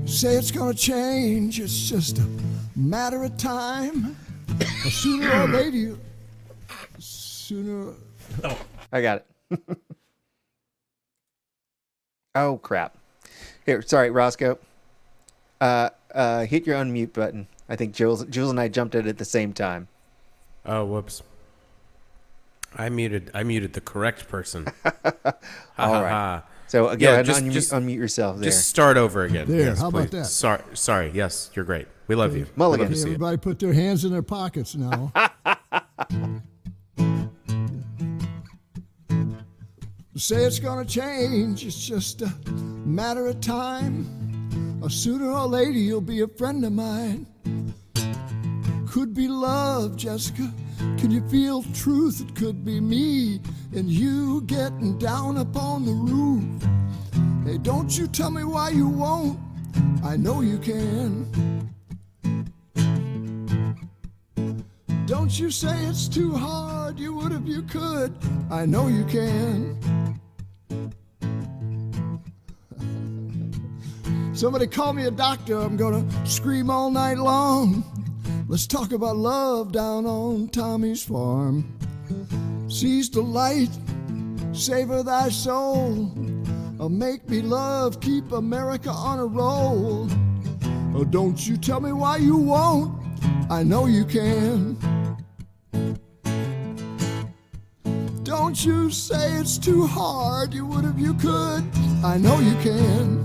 Say it's gonna change, it's just a matter of time. Sooner or later, I got it. Oh, crap. Here, sorry, Roscoe. Hit your unmute button. I think Jules and I jumped at it at the same time. Oh, whoops. I muted the correct person. All right. So go ahead and unmute yourself there. Just start over again. There, yes, how about please. that? Sorry. Yes, you're great. We love you. Mulligan. We love to see it. Everybody put their hands in their pockets now. Say it's gonna change, it's just a matter of time. Sooner or later you'll be a friend of mine. Could be love, Jessica. Can you feel truth? It could be me and you getting down upon the roof. Hey, don't you tell me why you won't. I know you can. Don't you say it's too hard. You would if you could. I know you can. Somebody call me a doctor. I'm gonna scream all night long. Let's talk about love down on Tommy's farm. Seize the light, savor thy soul. Make me love, keep America on a roll. Oh, don't you tell me why you won't. I know you can. Don't you say it's too hard. You would if you could. I know you can.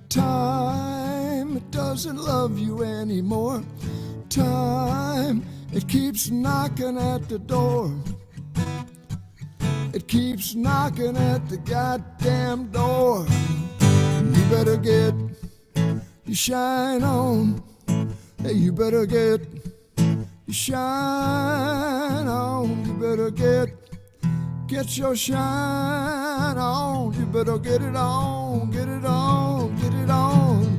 Time, it doesn't love you anymore. Time, it keeps knocking at the door. It keeps knocking at the goddamn door. You better get your shine on. Hey, you better get your shine on. You better get your shine on. You better get it on, get it on, get it on.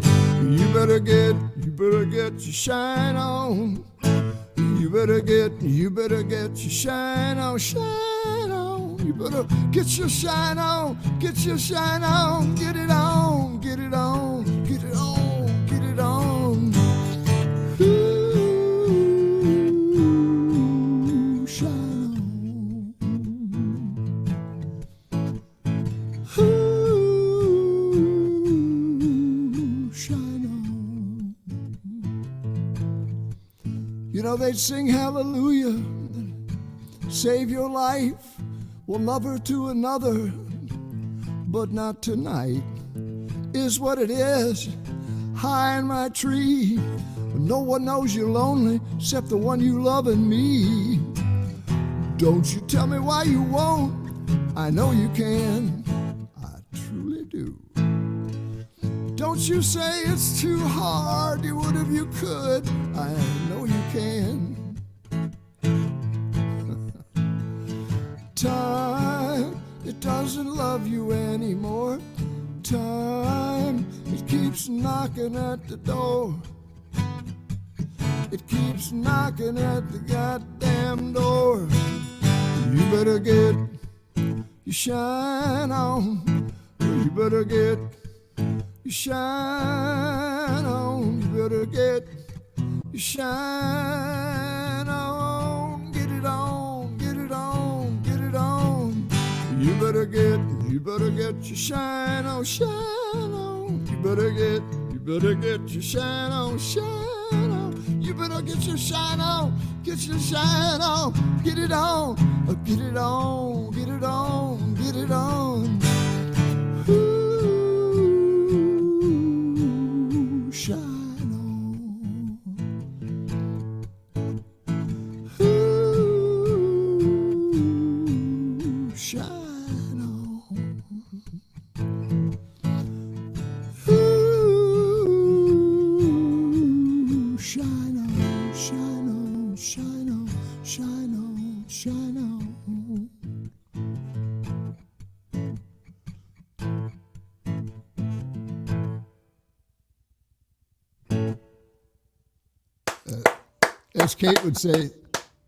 You better get your shine on. You better get your shine on, shine on. You better get your shine on, get your shine on, get it on, get it on, get it on, get it on. Ooh, shine on. Ooh, shine on. You know, they'd sing hallelujah, save your life. We'll love her to another, but not tonight, is what it is. High in my tree, no one knows you're lonely except the one you love and me. Don't you tell me why you won't. I know you can. I truly do. Don't you say it's too hard. You would if you could. I know you can. Time, it doesn't love you anymore. Time, it keeps knocking at the door. It keeps knocking at the goddamn door. You better get your shine on. You better get your shine on. You better get your shine on. Get it on, get it on, get it on. You better get your shine on, shine on. You better get your shine on, shine on. You better get your shine on, get your shine on, get it on, get it on, get it on, get it on. Ooh, shine on. Ooh, shine on. Ooh, shine on, shine on, shine on, shine on, shine on. As Kate would say,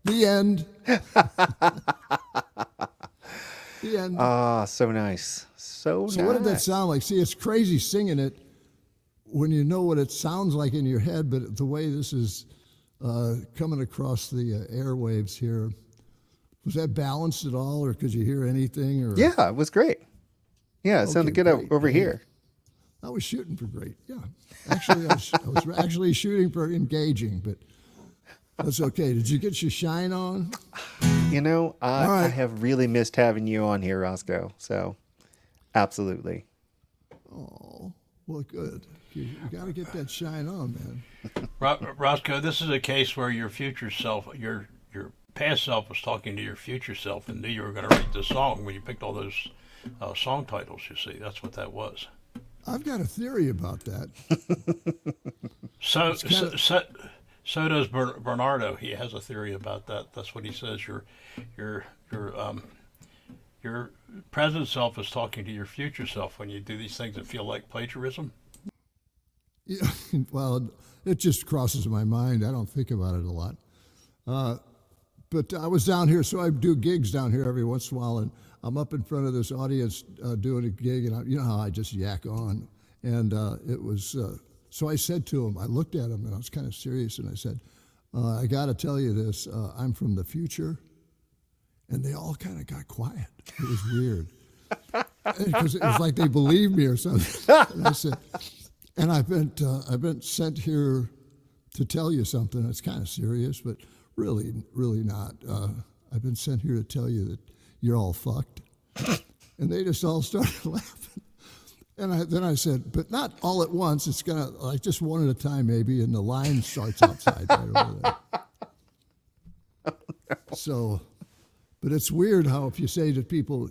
the end. The end. Ah, so nice. So nice. So what did that sound like? See, it's crazy singing it when you know what it sounds like in your head, but the way this is coming across the airwaves here, was that balanced at all, or could you hear anything? Or Yeah, it was great. Yeah, it sounded good great. over here. I was shooting for great. Yeah, actually, I was actually shooting for engaging, but that's okay. Did you get your shine on? You know, I right. have really missed having you on here, Roscoe. So, absolutely. Oh, well, good. You got to get that shine on, man. Roscoe, this is a case where your future self, your past self was talking to your future self and knew you were going to write this song when you picked all those song titles, you see. That's what that was. I've got a theory about that. So does Bernardo. He has a theory about that. That's what he says. Your present self is talking to your future self when you do these things that feel like plagiarism. Yeah, well, it just crosses my mind. I don't think about it a lot. But I was down here, so I do gigs down here every once in a while, and I'm up in front of this audience doing a gig, and you know how I just yak on. And it was, so I said to him, I looked at him, and I was kind of serious, and I said, I got to tell you this, I'm from the future. And they all kind of got quiet. It was weird. Because it was like they believed me or something. And I said, and I've been sent here to tell you something. It's kind of serious, but really not. I've been sent here to tell you that you're all fucked. And they just all started laughing. And then I said, but not all at once. It's gonna, like, just one at a time maybe. And the line starts outside right over there. So, but it's weird how if you say to people,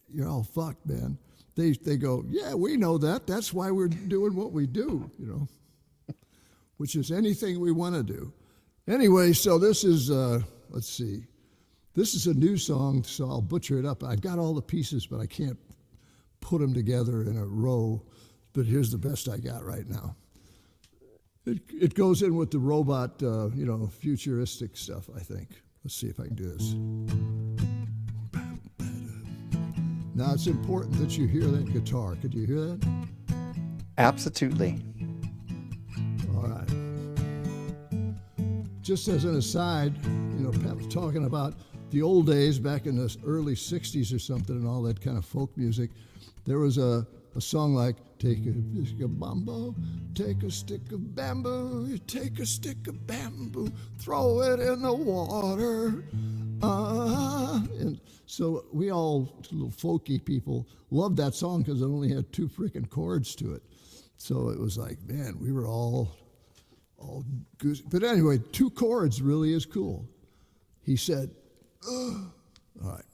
you're all fucked, man, they go, yeah, we know that. That's why we're doing what we do, you know, which is anything we want to do. Anyway, so this is, let's see. This is a new song, so I'll butcher it up. I've got all the pieces, but I can't put them together in a row. But here's the best I got right now. It goes in with the robot, futuristic stuff, I think. Let's see if I can do this. Now, it's important that you hear that guitar. Could you hear that? Absolutely. All right. Just as an aside, Pat was talking about the old days back in the early 60s or something and all that kind of folk music. There was a song like, take a stick of bamboo, take a stick of bamboo, take a stick of bamboo, throw it in the water. And so we all, little folky people, loved that song because it only had 2 freaking chords to it. So it was like, man, we were all goosey. But anyway, 2 chords really is cool. He said, all right.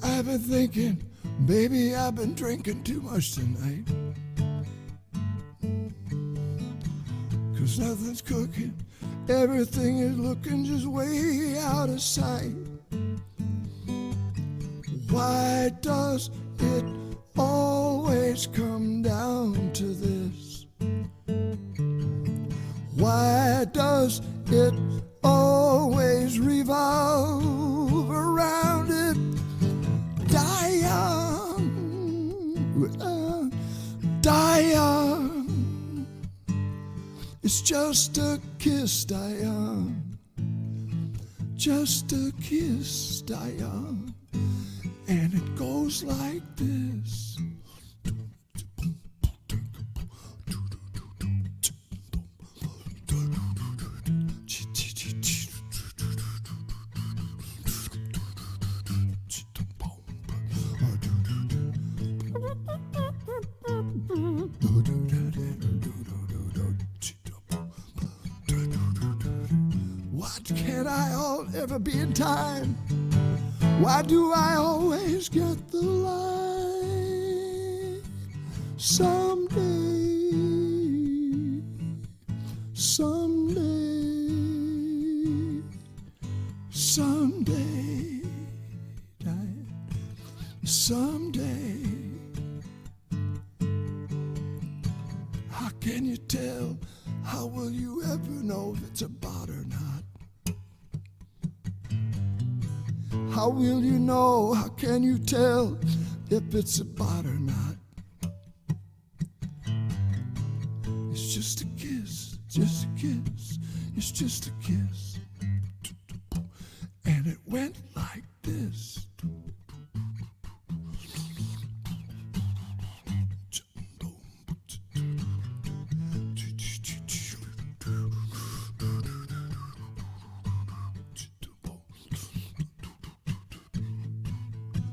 I've been thinking, baby, I've been drinking too much tonight. 'cause nothing's cooking. Everything is looking just way out of sight. Why does it always come down to this? Why does it always revolve around it? Diane, Diane, it's just a kiss, Diane. Just a kiss, Diane. And it goes like this. What can I all ever be in time? Why do I always get the line? Someday, someday, someday, someday. How can you tell? How will you ever know if it's a bot or not? How will you know? How can you tell if it's a bot or not? It's just a kiss, just a kiss, it's just a kiss. And it went like this.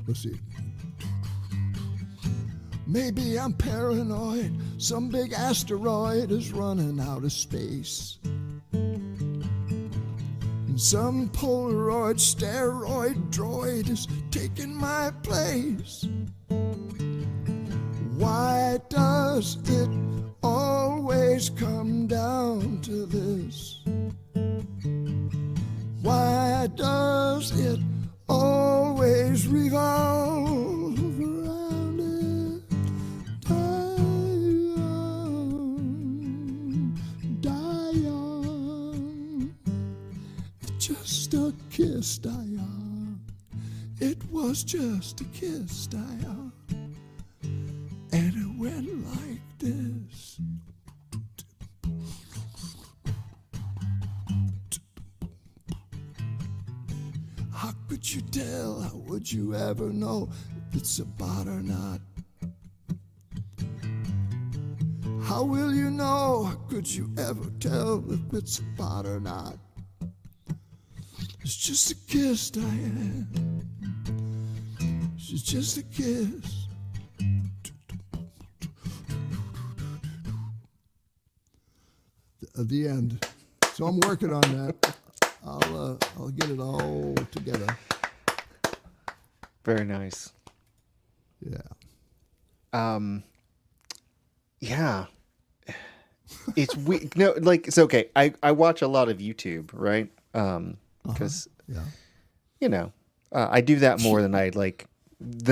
Let's see. Maybe I'm paranoid. Some big asteroid is running out of space. And some Polaroid steroid droid is taking my place. Why does it always come down to this? Why does it always revolve around it? Diane, Diane, it's just a kiss, Diane. It was just a kiss, Diane. And it went like this. How could you tell? How would you ever know if it's a bot or not? How will you know? How could you ever tell if it's a bot or not? It's just a kiss, Diane. It's just a kiss. The end. So I'm working on that. I'll get it all together. Very nice. Yeah. Yeah. It's no, like it's okay. I watch a lot of YouTube, right? Because Yeah. you know, I do that more than I like.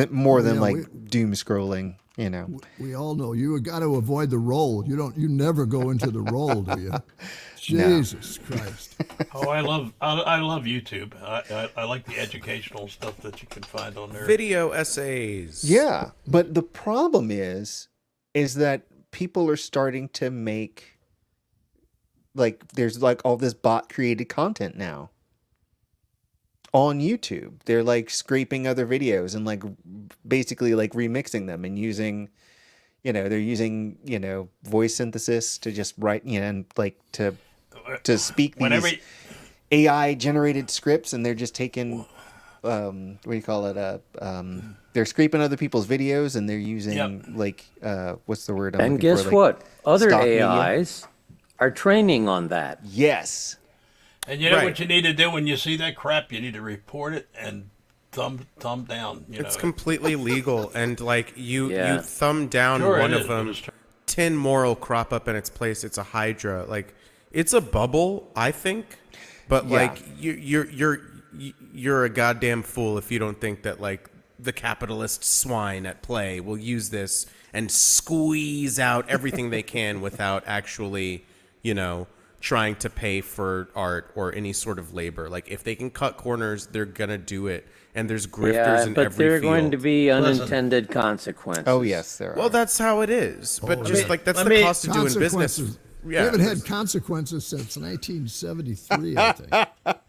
More than doom scrolling. You know, We all know you got to avoid the roll. You never go into the roll, do you? Jesus Christ. Oh, I love YouTube. I like the educational stuff that you can find on there. Video essays. yeah. But the problem is that people are starting to make there's like all this bot created content now on YouTube. They're like scraping other videos and like basically like remixing them and using, they're using, voice synthesis to just write, and like to speak these AI generated scripts, and they're just taking, what do you call it? They're scraping other people's videos, and they're using what's the word? And guess what? Other AIs are training on that. Yes. And you know what you need to do when you see that crap? You need to report it and thumb down. It's completely legal, and like you thumb down Sure, one of them tin morel crop up in its place. It's a hydra. Like, it's a bubble, I think. But like, you're a goddamn fool if you don't think that like the capitalist swine at play will use this and squeeze out everything they can without actually, trying to pay for art or any sort of labor. Like, if they can cut corners, they're gonna do it. And there's grifters in every field. But there are going to be unintended consequences. Oh yes, there are. Well, that's how it is. But that's the cost of doing business. We haven't had consequences since 1973, I think.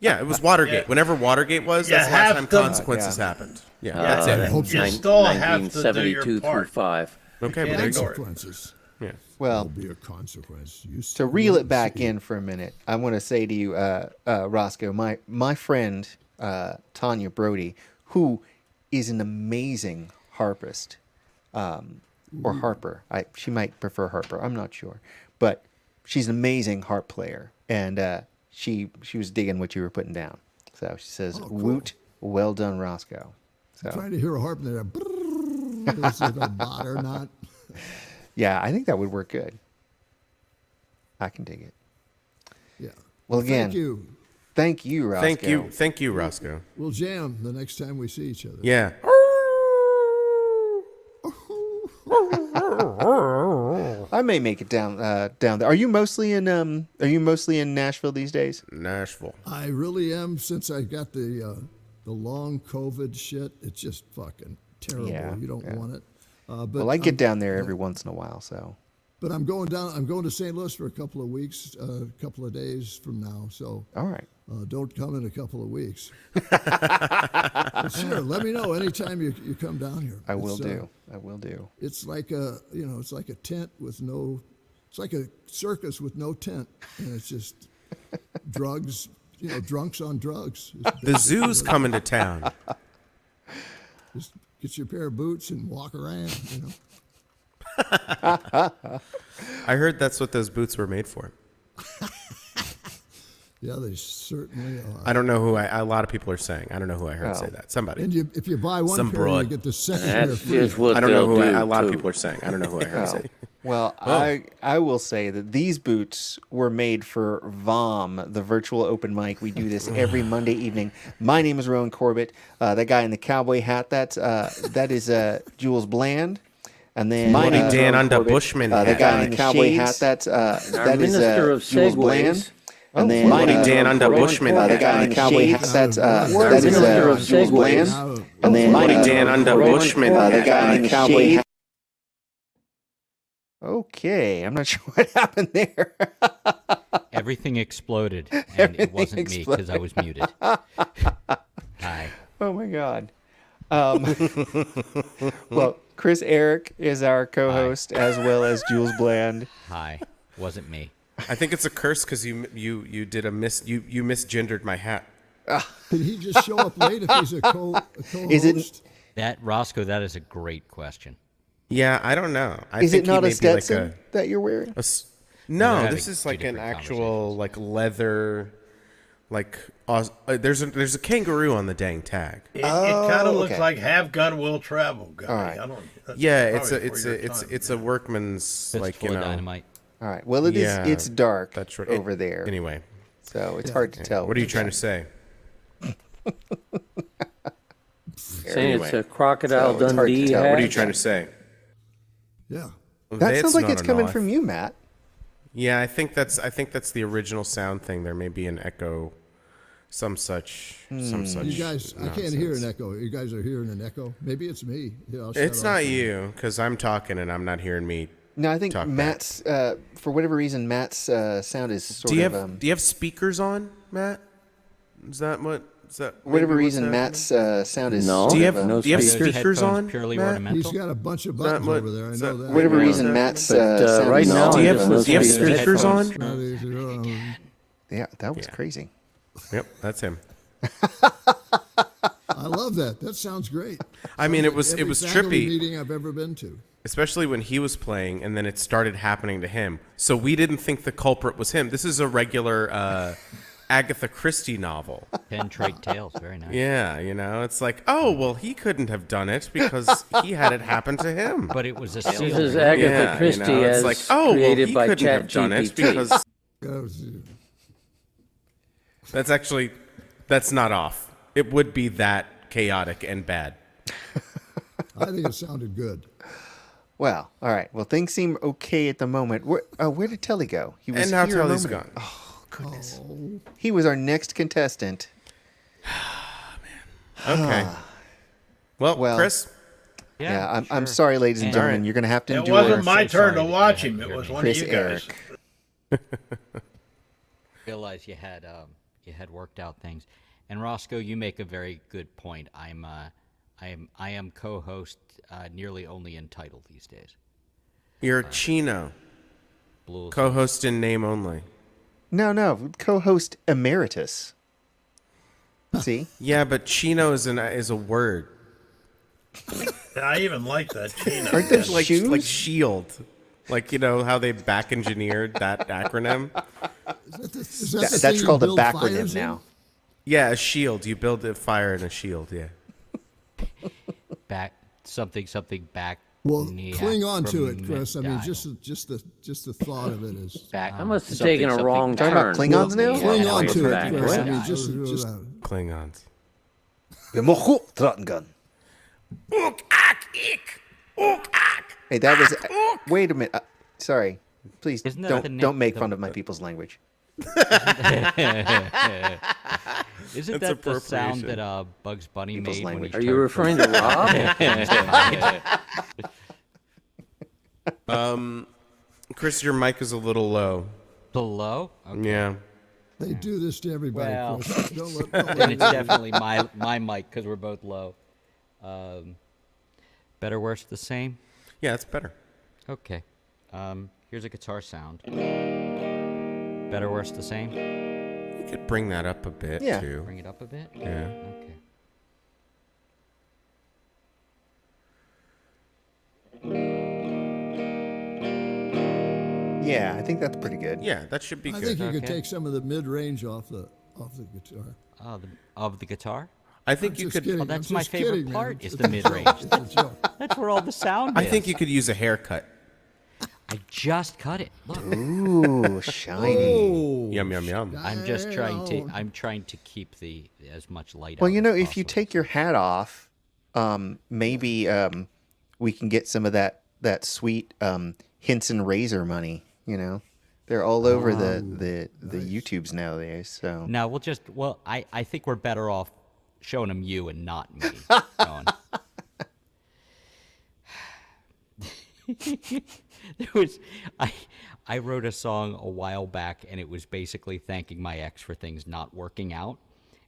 Yeah, it was Watergate. Whenever Watergate was, that's the last time consequences happened. Yeah, that's it. You still have to do your 1972 through part. 5. Okay, well, there you go. Consequences. Yeah. Well, There'll be a consequence. to reel it back in for a minute, I want to say to you, Roscoe, my friend Tanya Brody, who is an amazing harpist, or harper. She might prefer harper. I'm not sure, but she's an amazing harp player, and she was digging what you were putting down. So she says, cool. "Woot, well done, Roscoe." So Trying to hear a harp in there. Is it a bot or not? yeah, I think that would work good. I can dig it. Yeah. Well, again, Thank you. Thank you, Roscoe. Thank you, Roscoe. We'll jam the next time we see each other. Yeah. I may make it down there. Are you mostly in Nashville these days? Nashville. I really am. Since I got the long COVID shit, it's just fucking terrible. Yeah, You don't want it. But Well, I get down there every once in a while, so. But I'm going down. I'm going to St. Louis for a couple of weeks, a couple of days from now. So All right. don't come in a couple of weeks. But sure, let me know anytime you come down here. I will do. It's like it's like a tent with no. It's like a circus with no tent, and it's just drugs. Drunks on drugs. The zoo's coming to town. Just get your pair of boots and walk around. I heard that's what those boots were made for. Yeah, they certainly are. I don't know who a lot of people are saying. I don't know who I heard say that. Somebody. And if you buy one Some pair, broad. you get the second pair That's free. just what I don't know they'll who do, a lot of too. people are saying. I don't know who I heard say. Well, I will say that these boots were made for VOM, the virtual open mic. We do this every Monday evening. My name is Rowan Corbett. That guy in the cowboy hat, that is Jules Bland. And then My name's Dan under Bushman. the guy in the cowboy hat, that is Minister of Jules Segways. Bland. And then Mighty Dan under Bushman. the guy in the cowboy hat, that is Minister of Jules Bland. Segways. And then Mighty Dan under Bushman. the guy in the cowboy hat. Okay, I'm not sure what happened there. Everything exploded, and it wasn't me because I was muted. Hi. Oh my God. Well, Chris Eric is our co-host as well as Jules Bland. Hi. Wasn't me. I think it's a curse because you did you misgendered my hat. Did he just show up late if he's a co-host? Is it? That, Roscoe, that is a great question. Yeah, I don't know. I Is think it not he a may be like Stetson that you're wearing? No, having this is two like an different actual like leather, like there's a kangaroo on the dang tag. It kind of looks okay. like "Have Gun Will Travel" guy. All right. I don't. that's Yeah, probably it's before your time. it's a workman's Fist like full of dynamite. All right. Well, Yeah, it's dark that's right. over there, Anyway, so it's hard to tell. what are you trying to say? Saying it's a Crocodile So it's hard to Dundee tell. hat. What are you trying to say? Yeah. That sounds like not it's a coming no. from you, Matt. Yeah, I think that's the original sound thing. There may be an echo, some such. You guys, I can't hear an nonsense. echo. You guys are hearing an echo. Maybe it's me. Yeah, I'll shut It's off. not you because I'm talking and I'm not hearing me. No, I think Talk back. Matt's for whatever reason Matt's sound is sort Do you of have do you have speakers on, Matt? Is that what? Is that whatever maybe what's reason happening? Matt's sound is No. sort Do you of, have no do you have speakers. speakers Headphones on? purely Matt? ornamental. He's got a bunch of that buttons what- over there. I is know that- that. whatever Maybe reason what's Matt's happening. sound right is now, Do you have no do you have speakers. speakers on? Yeah, that was Yeah. crazy. Yep, that's him. I love that. That sounds great. I mean, it was Every it was faculty trippy, meeting I've ever been to. especially when he was playing, and then it started happening to him. So we didn't think the culprit was him. This is a regular Agatha Christie novel. Penetrate Tales, very nice. Yeah, it's like, oh, well, he couldn't have done it because he had it happen to him. But it was a This seal. is Agatha Christie it's as like, oh, well, created he by couldn't have done it ChatGPT. because that's not off. It would be that chaotic and bad. I think it sounded good. Well, all right. Well, things seem okay at the moment. Where did Telly go? He was And now here a Telly's moment gone. Oh, goodness. He was our next contestant. Okay. Well, Well, Chris, Yeah, I'm sure. sorry, ladies and And- gentlemen. Alright. You're going to have to It endure wasn't my so turn sorry to that watch you him. had It to was hear one Chris of you guys. Eric. Realize you had worked out things. And Roscoe, you make a very good point. I am co-host nearly only in title these days. you're Chino, Blues. co-host in name only. No, co-host emeritus. See? Yeah, but Chino is a word. I even like that. Chino. Aren't those Like shoes? shield. Like, how they back engineered that acronym? Is that the thing That's you called a build backronym fires in? now. Yeah, a shield. You build a fire in a shield, yeah. Back something back. Well, Niac cling on to it, from Chris. I mean, Dial. just the thought of it is. Back. I must have something, taken a something wrong Talking turn. about Klingons now? Cling Yeah, on it's to it, back. Chris. I Right. mean, just Klingons. Hey, that was. Wait a minute. Sorry. Please Isn't that the name- don't make the- fun of my people's language. Isn't That's that the sound appropriation. that Bugs Bunny People's made when language. he Are you turned referring to Rob? Chris, your mic is a little low. below? Okay. Yeah. they do this to everybody, Well. Chris. Don't let Then it's definitely my mic because we're both low. Better, worse, the same? Yeah, it's better. Okay. Here's a guitar sound. Better, worse, the same? You could bring that up a bit, Yeah. too. Bring it up a bit? Yeah. Okay. Yeah, I think that's pretty good. Yeah, that should be I good. think you could Okay. take some of the mid range off the guitar. Of the guitar? I think you Just could. kidding. Oh, that's I'm my just favorite kidding, man. part, is It's the a mid-range. joke. It's a joke. That's where all the sound I is. think you could use a haircut. I just cut it. Look. Ooh, shiny. Oh, Yum yum yum. I'm just trying to. Damn. I'm trying to keep the as much light. Well, out you know, as if you possible. take your hat off, maybe we can get some of that sweet Hinson razor money. They're all over the YouTubes nowadays. So No, we'll just. Well, I think we're better off showing them you and not me. Going. There was I wrote a song a while back, and it was basically thanking my ex for things not working out.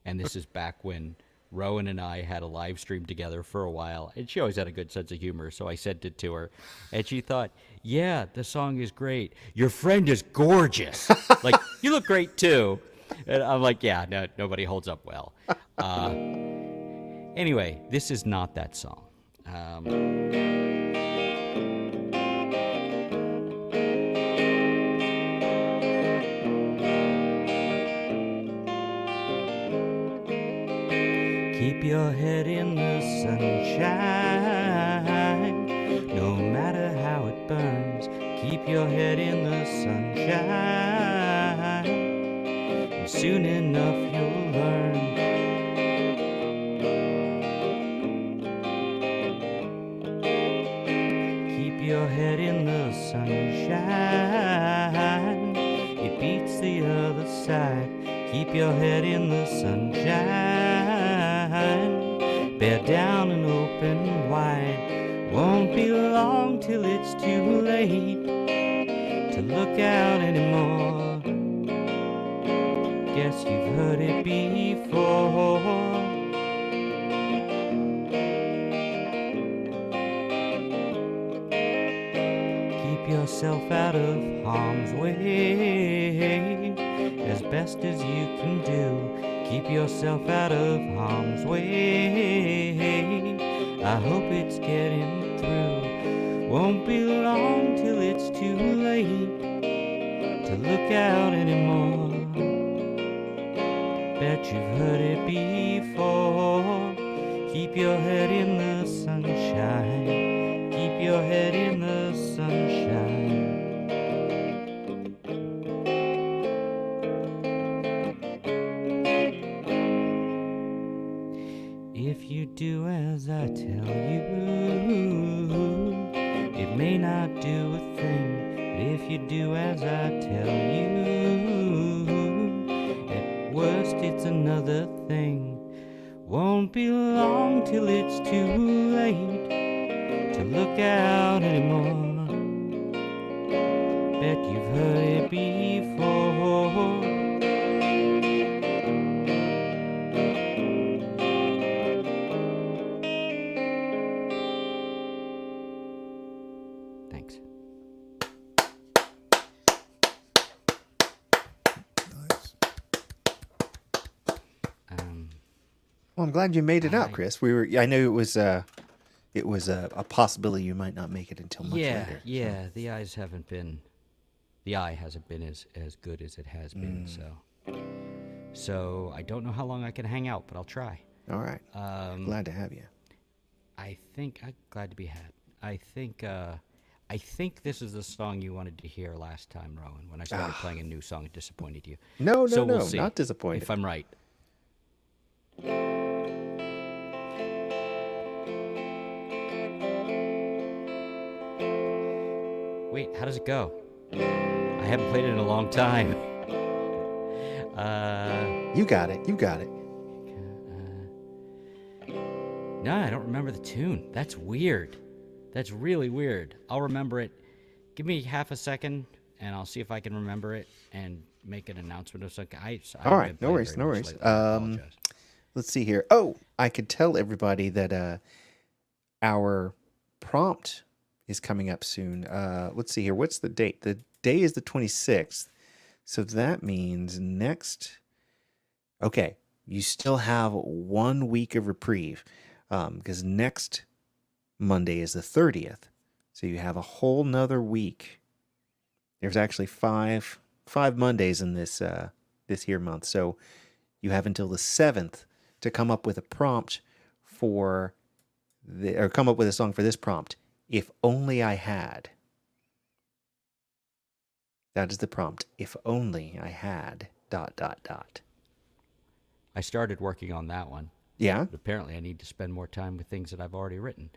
And this is back when Rowan and I had a live stream together for a while, and she always had a good sense of humor. So I sent it to her, and she thought, "Yeah, the song is great. Your friend is gorgeous. Like, you look great too." And I'm like, "Yeah, no, nobody holds up well." Anyway, this is not that song. Keep your head in the sunshine, no matter how it burns. Keep your head in the sunshine, and soon enough you'll learn. Keep your head in the sunshine, it beats the other side. Keep your head in the sunshine, bear down and open wide. Won't be long till it's too late to look out anymore. Guess you've heard it before. Keep yourself out of harm's way as best as you can do. Keep yourself out of harm's way. I hope it's getting through. Won't be long till it's too late to look out anymore. you've heard it before. Keep your head in the sunshine. Keep your head in the sunshine. If you do as I tell you, it may not do a thing. But if you do as I tell you, at worst it's another thing. Won't be long till it's too late to look out anymore. Bet you've heard it before. Thanks. Nice. Well, I'm glad you made it out, Chris. I know it was a possibility you might not make it until much later. Yeah. The eye hasn't been as good as it has been. So I don't know how long I can hang out, but I'll try. All right. Glad to have you. I'm glad to be had. I think this is the song you wanted to hear last time, Rowan. When I started playing a new song, it disappointed you. No, we'll see not disappointed. if I'm right. Wait, how does it go? I haven't played it in a long time. You got it. No, I don't remember the tune. That's weird. That's really weird. I'll remember it. Give me half a second, and I'll see if I can remember it and make an announcement of something. All right, no worries. I apologize. Let's see here. Oh, I could tell everybody that our prompt is coming up soon. Let's see here. What's the date? The day is the 26th. So that means next... Okay, you still have 1 week of reprieve because next Monday is the 30th. So you have a whole nother week. There's actually five Mondays in this here month. So you have until the 7th to come up with a prompt or come up with a song for this prompt. If only I had. That is the prompt. If only I had ... I started working on that one. Yeah? But apparently I need to spend more time with things that I've already written.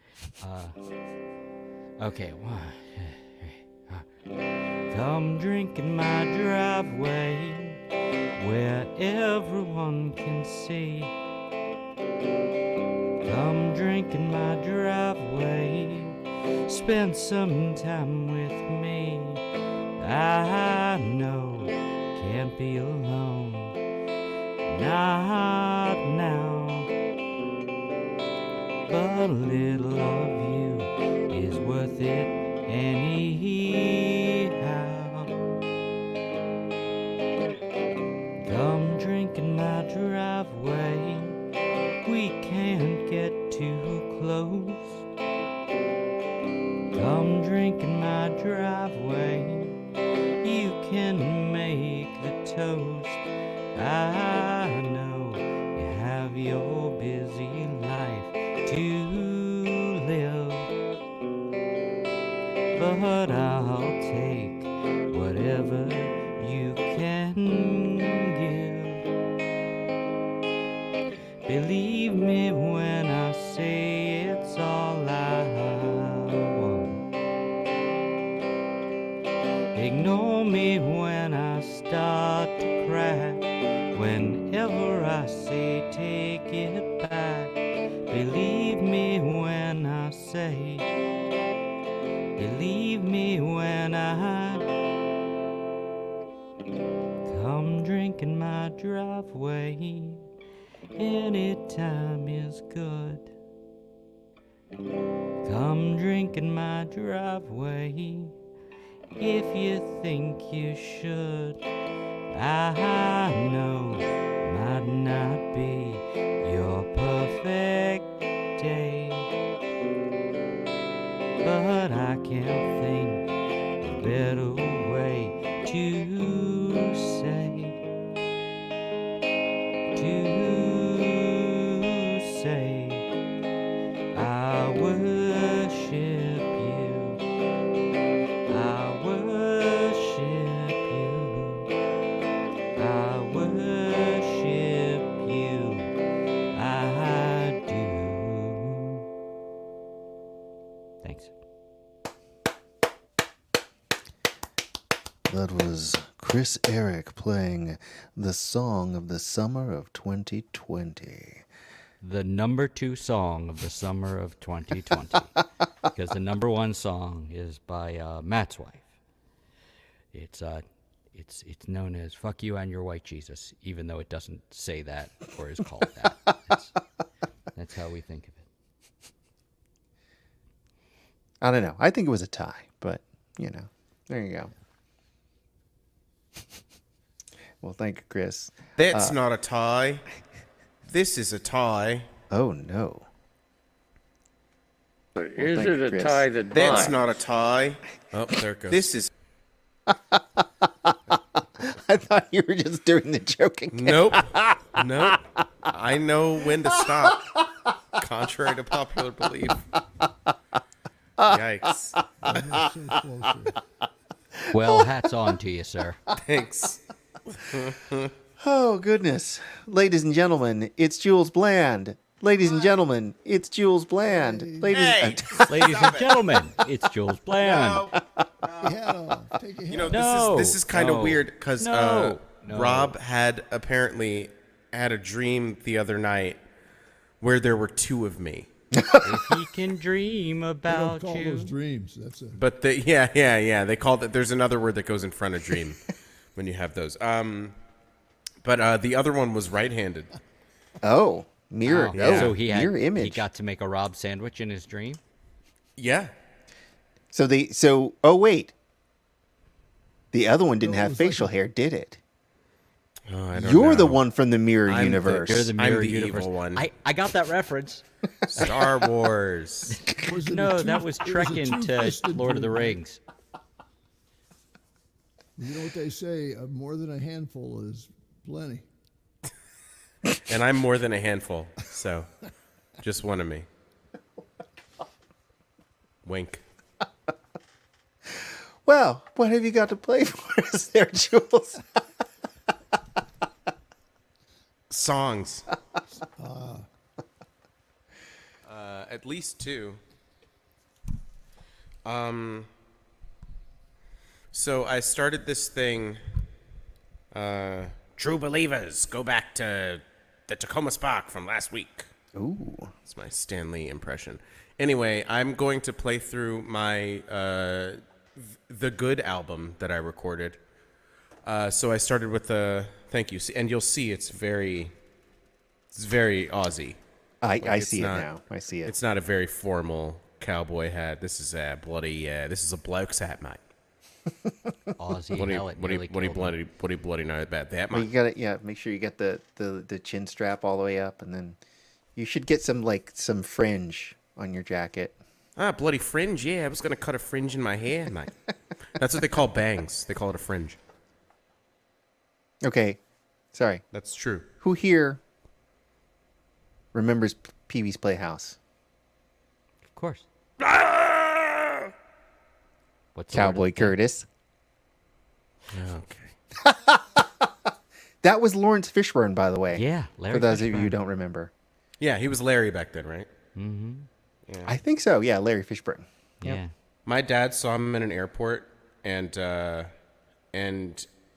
Okay. Come drink in my driveway where everyone can see. Come drink in my driveway. Spend some time with me. I know can't be alone. Not now. But a little of you is worth it anyhow. Come drink in my driveway. We can't get too close. Come drink in my driveway. You can make the toast. I know you have your busy life to live, but I'll take whatever you can give. Believe me when I say it's all I want. Ignore me when I start to cry. Whenever I say take it back. Believe me when I say, believe me when I come drink in my driveway. Anytime is good. Come drink in my driveway if you think you should. I know might not be your perfect day, but I can't think of a better way to say, to Chris Eric playing the song of the summer of 2020. The number 2 song of the summer of 2020. Because the number 1 song is by Matt's wife. It's known as "Fuck You and Your White Jesus," even though it doesn't say that or is called that. That's how we think of it. I don't know. I think it was a tie, but, there you go. Well, thank you, Chris. That's not a tie. This is a tie. Oh, no. Is thank it you, a Chris. tie that That's binds? not a tie. Oh, there it goes. This is I thought you were just doing the joking. nope. I know when to stop. Contrary to popular belief. Yikes. So closer. Well, hats on to you, sir. Thanks. Oh, goodness. Ladies and gentlemen, it's Jules Bland. Ladies and gentlemen, it's Jules Bland. Ladies Ladies and gentlemen, it's Jules Bland. Take your hat off. Take your hat You know, No, this is kind of no, weird because no. Rob had apparently had a dream the other night where there were 2 of me. If he can dream They don't about call you. those dreams. That's it. But yeah. They called it. There's another word that goes in front of dream when you have those. But the other one was right-handed. Oh, mirror. Wow. Oh, So he mirror he image. got to make a Rob sandwich in his dream. Yeah. Oh, wait. The other one didn't No, it have was like facial hair, did it? Oh, I don't You're the know. one from the mirror I'm the- universe. You're the I'm mirror the universe. evil one. I got that reference. Star Wars. Was it a No, two- that was it a Trek into two-fisted Lord of the dream. Rings. You know what they say? More than a handful is plenty. And I'm more than a handful, so just one of me. Wink. Well, what have you got to play for us there, Jules? Songs. At least 2. So I started this thing. True Believers, go back to the Tacoma Spark from last week. Ooh. That's my Stanley impression. Anyway, I'm going to play through my The Good album that I recorded. So I started with the thank you, and you'll see it's very Aussie. I it's see not- it now. I see it. It's not a very formal cowboy hat. This is a bloody. This is a bloke's hat, mate. Aussie What do you hell, it what do you nearly what do you killed me. bloody know about that, Well, mate? you got to make sure you get the chin strap all the way up, and then you should get some fringe on your jacket. Ah, bloody fringe. Yeah, I was gonna cut a fringe in my hair, mate. That's what they call bangs. They call it a fringe. Okay, sorry. That's true. Who here remembers Pee-wee's Playhouse? Of course. Ah! What's the word of Cowboy the day? Curtis. Okay. That was Lawrence Fishburne, by the way. Yeah, Larry For those of you who Fishburne. don't remember. Yeah, he was Larry back then, right? I think so. Yeah, Larry Fishburne. Yeah. My dad saw him in an airport, and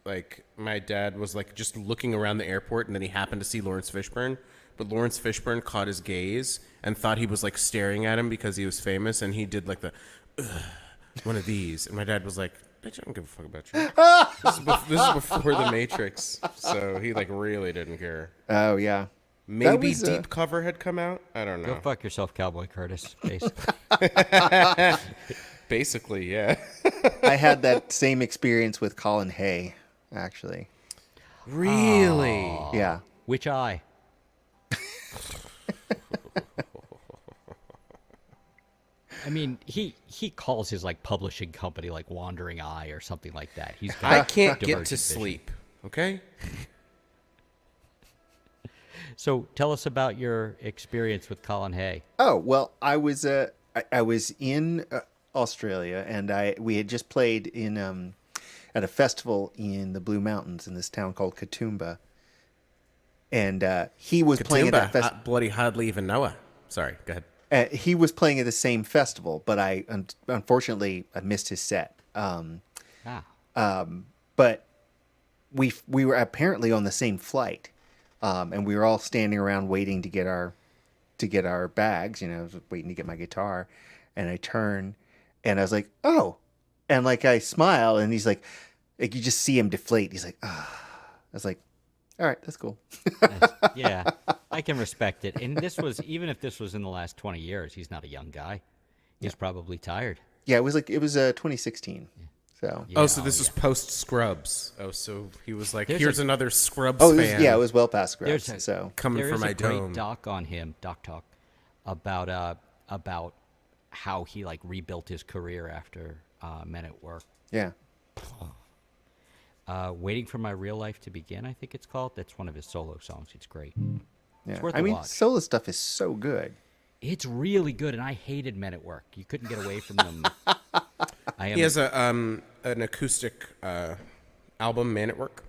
like my dad was like just looking around the airport, and then he happened to see Lawrence Fishburne. But Lawrence Fishburne caught his gaze and thought he was like staring at him because he was famous, and he did like the one of these, and my dad was like, "Bitch, I don't give a fuck about you." This is before the Matrix, so he like really didn't care. Oh, yeah. Maybe was, Deep Cover had come out. I don't Go know. fuck yourself, Cowboy Curtis. Basically. Basically, yeah. I had that same experience with Colin Hay, actually. Really? Yeah. Which eye? I mean, he calls his like publishing company like Wandering Eye or something like that. He's got I can't get divergent to vision. sleep. Okay. So tell us about your experience with Colin Hay. Oh, well, I was in Australia, and we had just played in at a festival in the Blue Mountains in this town called Katoomba. And he was playing at that Katoomba, festival. bloody hardly even know her. Sorry, go ahead. He was playing at the same festival, but unfortunately I missed his set. But we were apparently on the same flight, and we were all standing around waiting to get our bags. You know, I was waiting to get my guitar, and I turn, and I was like, oh, and like I smile, and he's like you just see him deflate. He's like, ah. I was like, all right, that's cool. Yeah, I can respect it. And this was, even if this was in the last 20 years, he's not a young guy. He's probably tired. Yeah, it was 2016. So. Yeah, So this was post Scrubs. Oh, so he was like, There's here's another Scrubs Oh, fan. it was well past Scrubs. There's a- So coming There for is my a great dome. doc on him, Doc Talk, about how he like rebuilt his career after Men at Work. yeah. Waiting for My Real Life to Begin, I think it's called. That's one of his solo songs. It's great. Yeah. worth I a mean, watch. solo stuff is so good. It's really good, and I hated Men at Work. You couldn't get away from them. He has an acoustic album, Man at Work,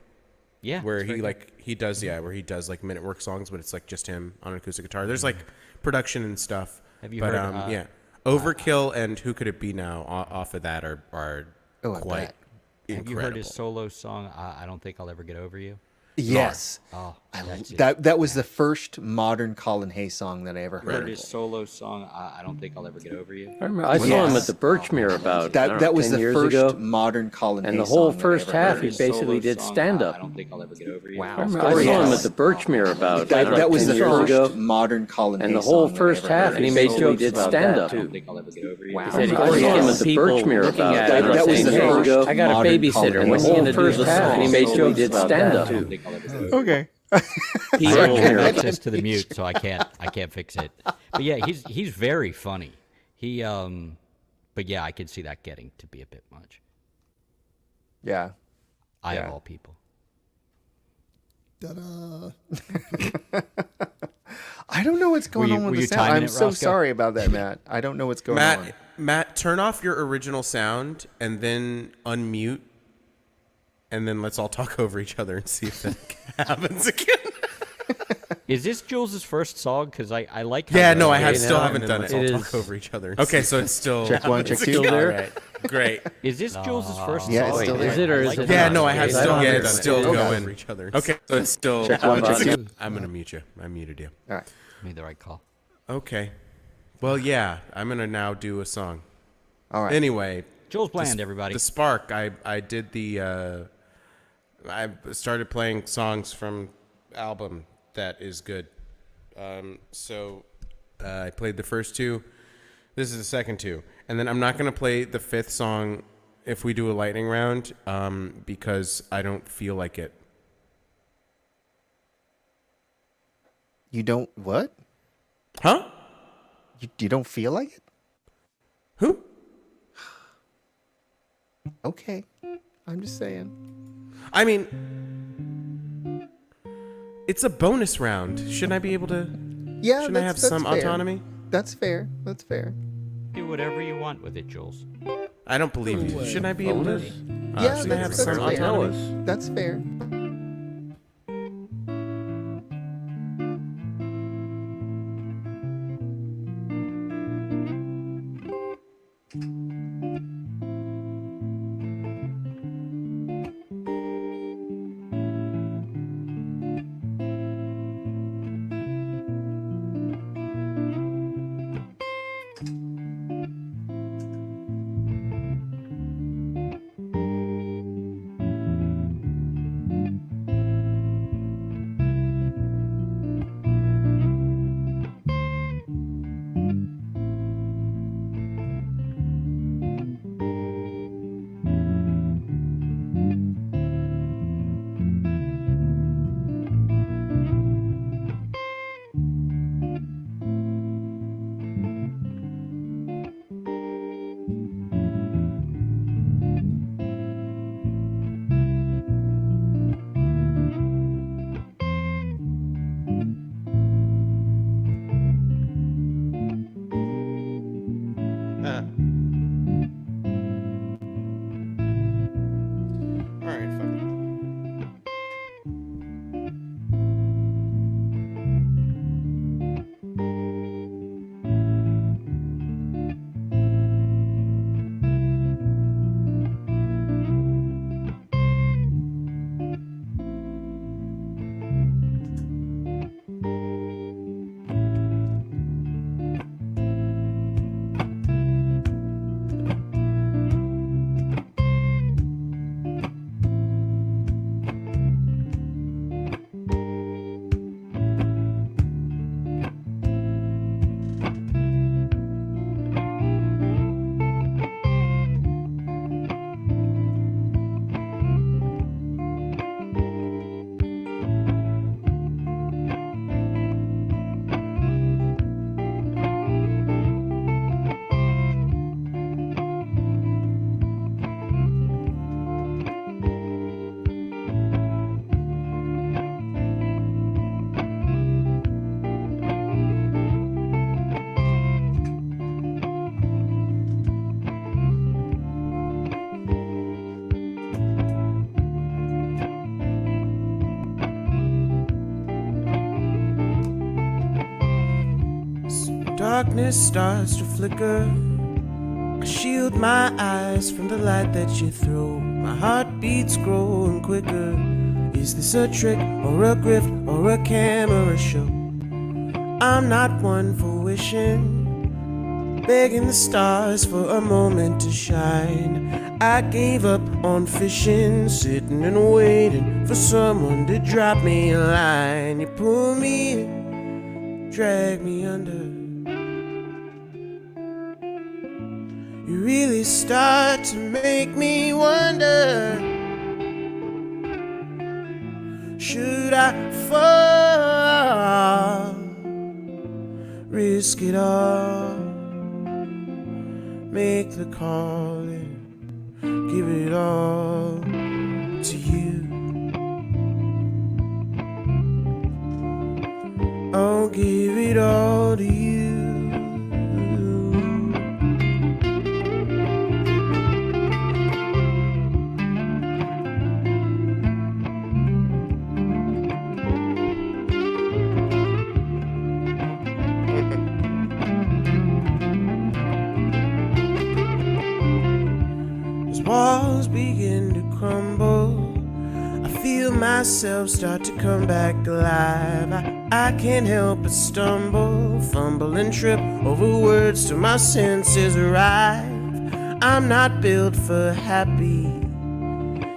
yeah, where it's very good. he does like Men at Work songs, but it's like just him on an acoustic guitar. There's like production and stuff. Have you but, heard, yeah, Overkill and Who Could It Be Now off of that are Oh, I quite bet. Have you incredible. heard his solo song? I don't think I'll ever get over you. Yes. Oh, That was the first modern Colin Hay song that I ever heard heard. his solo song. I don't think I'll ever get over you. I remember I saw him at the Birchmere about I don't know, That was 10 the years first ago. modern Colin Hay And the song whole that I first ever half, heard. he basically did stand-up. I don't think I'll ever get over you. I remember I saw him at the Birchmere about That was 10 the years first ago. modern Colin Hay And the song whole that I first ever half, heard. and he basically did stand-up I don't too. think I'll ever get over you. Wow. He said he I saw him at the people Birchmere looking about at it That was the saying, "Hey, first I got a modern babysitter. Colin and When's the he whole gonna do first the half, song? and he basically did stand-up I don't too. think I'll ever get over you. Okay. I don't have access to the mute, so I can't fix it. But yeah, he's very funny. But yeah, I can see that getting to be a bit much. Yeah. I Yeah. of all people. Ta-da. I don't know what's going you- on were with you the sound. timing I'm it, so Roscoe? sorry about that, Matt. I don't know what's going on. Matt, turn off your original sound and then unmute, and then let's all talk over each other and see if that happens again. Is this Jules' first song? Because I like. how Yeah, the- no, I Okay, still now haven't done it. it I'll is. talk over each other. Okay, so it's still Check one, check two. Still there? All right, great. Is this Jules' first Yeah, song? it's still Is there. it or I is like it that. Yeah, not? no, I have Because I still. don't Yeah, have it's it. still Okay. going. Each other. Okay, so it's still. Check one, check two. I'm gonna mute you. I muted you. All right. Made the right call. Okay. Well, yeah, I'm gonna now do a song. All right. Anyway, Jules Bland, everybody. The Spark. I did the. I started playing songs from album that is good. So I played the first two. This is the second two, and then I'm not gonna play the fifth song if we do a lightning round, because I don't feel like it. You don't what? Huh? You don't feel like it? Who? Okay. I'm just saying. I mean, it's a bonus round. Shouldn't I be able to? Yeah. Shouldn't I have some fair. autonomy? That's fair. That's fair. Do whatever you want with it, Jules. I don't believe you. Shouldn't I be able to? Yeah, shouldn't I have that's some fair. autonomy? That's fair. darkness starts to flicker, I shield my eyes from the light that you throw. My heart beats growing quicker. Is this a trick or a grift or a camera show? I'm not one for wishing, begging the stars for a moment to shine. I gave up on fishing, sitting and waiting for someone to drop me a line. You pull me in, drag me under. You really start to make me wonder, should I fall, risk it all, make the call and give it all to you. I'll give it all to you. Walls begin to crumble, I feel myself start to come back alive. I can't help but stumble, fumble and trip over words till my senses arrive. I'm not built for happy,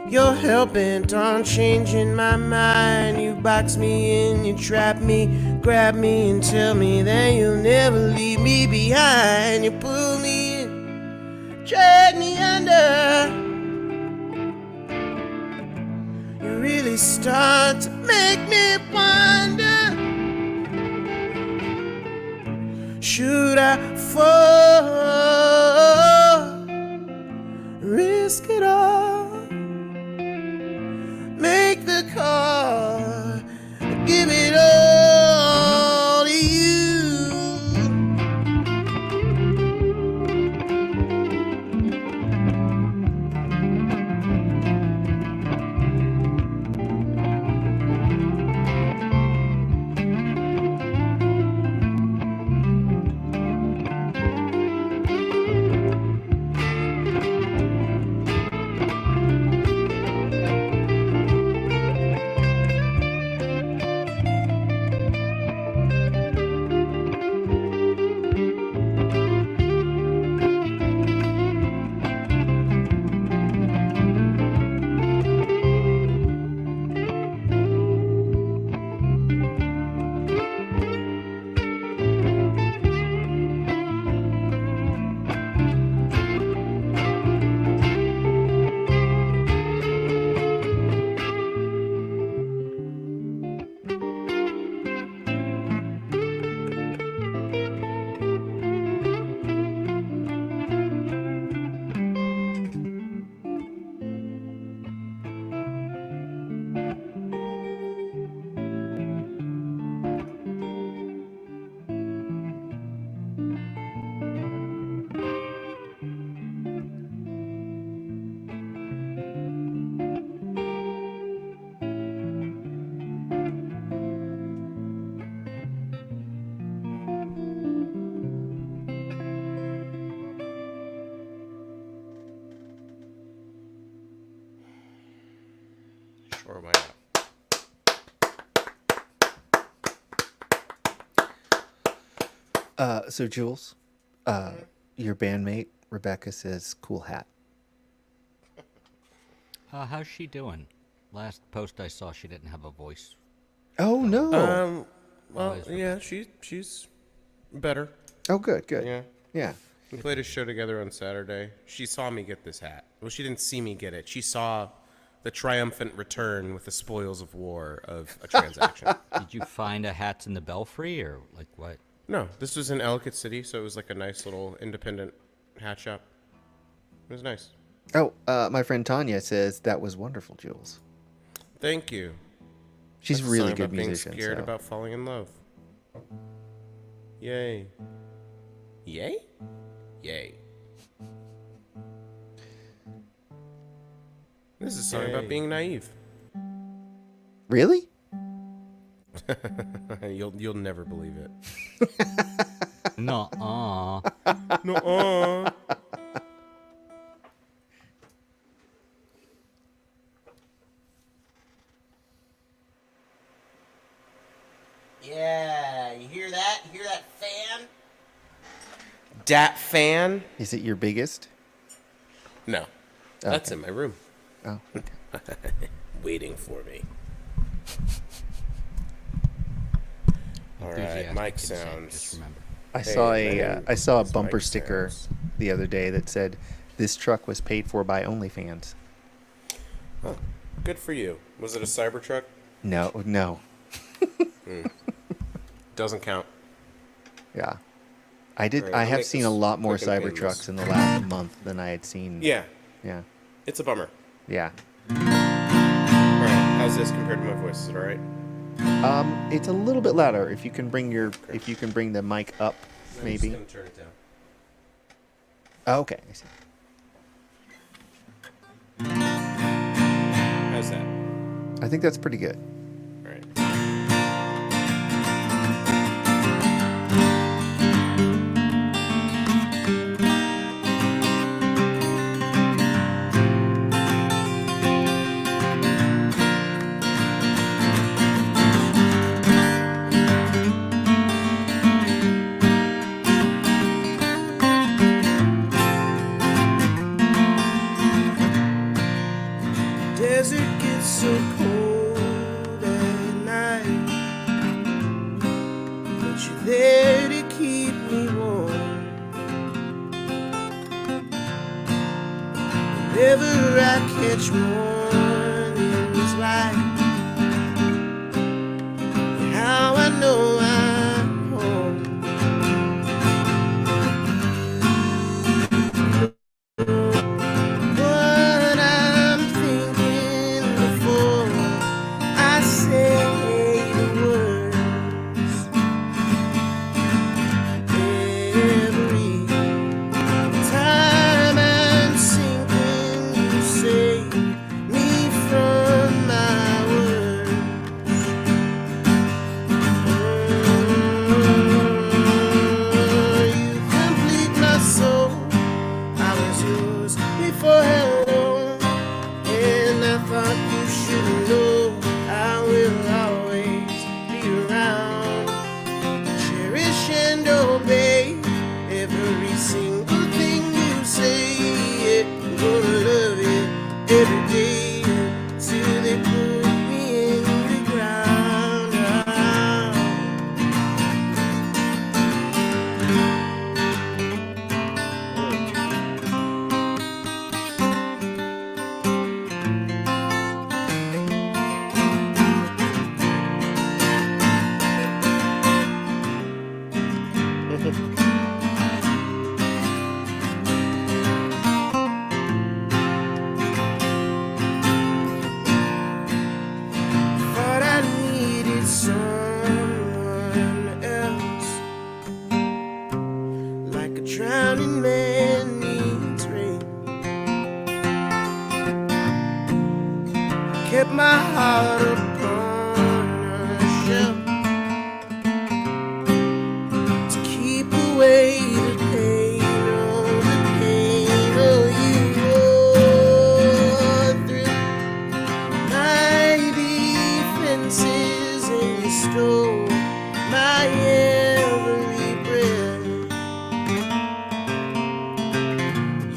you're hell-bent on changing my mind. You box me in, you trap me, grab me and tell me that you'll never leave me behind. You pull me in, drag me under. You really start to make me wonder, should I fall, risk it all, make the call, give it all to you. Or why not? So Jules, your bandmate Rebecca says, "Cool hat." How's she doing? Last post I saw, she didn't have a voice. Oh no. Well, yeah, she's better. Oh, good. Yeah. Yeah. We played a show together on Saturday. She saw me get this hat. Well, she didn't see me get it. She saw the triumphant return with the spoils of war of a transaction. Did you find a Hats in the Belfry or like what? No, this was in Ellicott City, so it was like a nice little independent hat shop. It was nice. Oh, my friend Tanya says that was wonderful, Jules. Thank you. She's That's really a good sign about musician. Being scared so. about falling in love. Yay. Yay? Yay. This is a song about being naive. Really? You'll never believe it. Nuh-uh. No. Yeah, you hear that? You hear that fan? Dat fan? Is it your biggest? No. That's in my room. Oh, okay. Waiting for me. All right, Enthusiastic mic consent, sounds. Just remember. I Hey, saw my a name I saw a is bumper Mike sticker Sounds. the other day that said, "This truck was paid for by OnlyFans." Oh, good for you. Was it a Cybertruck? No. Doesn't count. Yeah. I did. Alright, I I'll have make seen this a lot more quick and painless. Cybertrucks in the last month than I had seen. Yeah, Yeah. it's a bummer. Yeah. All right, how's this compared to my voice? Is it all right? It's a little bit louder. If you can bring the mic up, maybe. I'm just gonna turn it down. Oh, okay. I see. How's that? I think that's pretty good. All right. Desert gets so cold at night, but you're there to keep me warm. Whenever I catch morning's light, how I know I'm home. What I'm thinking before I say the words. Every time I'm sinking, you save me from my words. You complete my soul. I was yours before hello, and I thought you should know I will always be around, cherish and obey every single thing you say. Yeah, I'm gonna love it every day till they put me in the ground. Thought I needed someone else, like a drowning man needs rain. Kept my heart upon a shelf to keep away the pain, oh, the pain, oh, you wore through my defenses and you stole my every breath.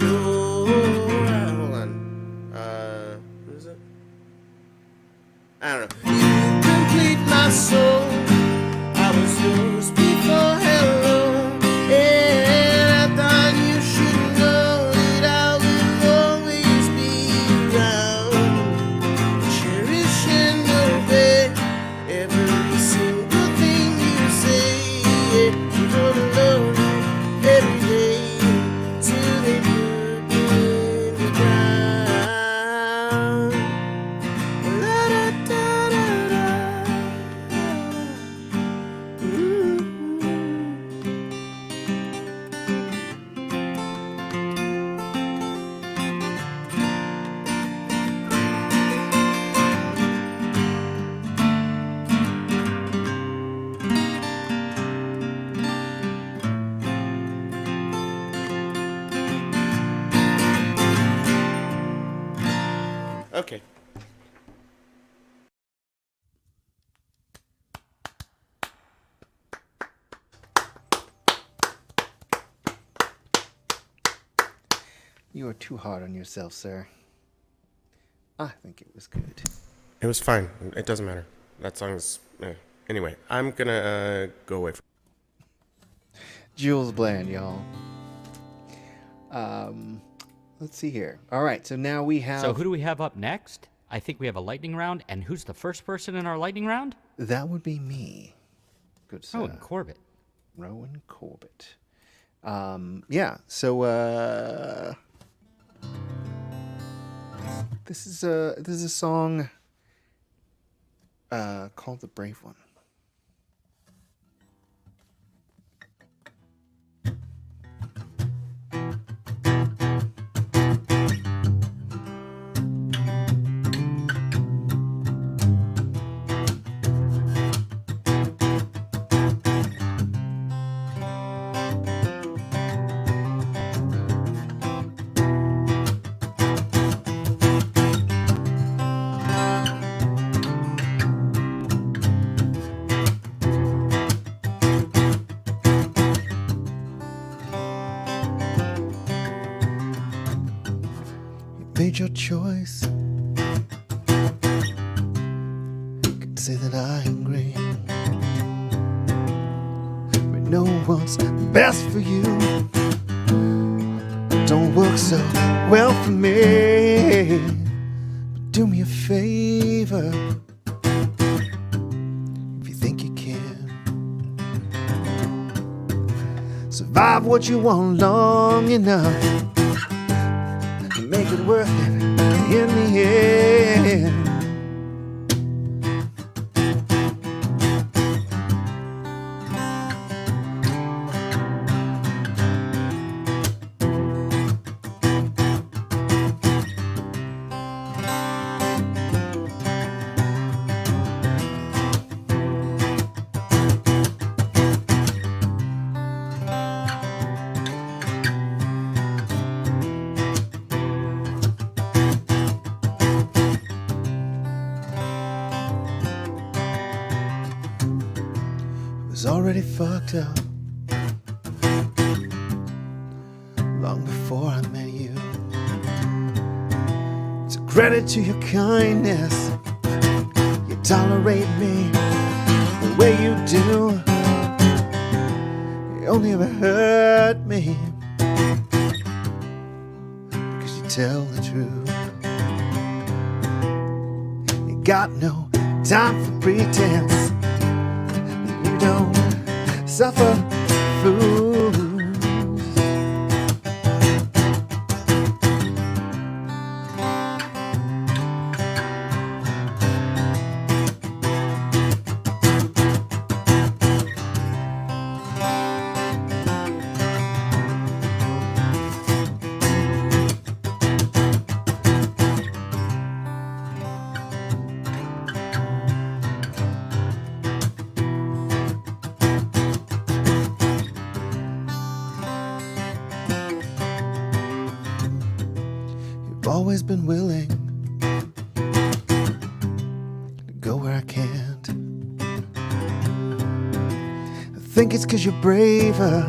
Hold on. Who is it? I don't know. You complete my soul. I was yours before hello, and I thought you should know that I will always be around, cherish and obey every single thing you say. Yeah, you're gonna love me every day till they put me in the ground. La da da da da. You are too hard on yourself, sir. I think it was good. It was fine. It doesn't matter. That song's... Anyway, I'm gonna go away from... Jules Bland, y'all. Let's see here. All right, so now we have... So who do we have up next? I think we have a lightning round, and who's the first person in our lightning round? That would be me. Good sir. Rowan Corbett. Rowan Corbett. Yeah, so this is a song called The Brave One. Made your choice. Could say that I agree, but know what's best for you don't work so well for me. But do me a favor, if you think you can. Survive what you want long enough, make it worth it in the end. Was already fucked up long before I met you. It's a credit to your kindness, you tolerate me the way you do. You only ever hurt me because you tell the truth. You got no time for pretense, don't suffer fools. Always been willing to go where I can't. I think it's 'cause you're braver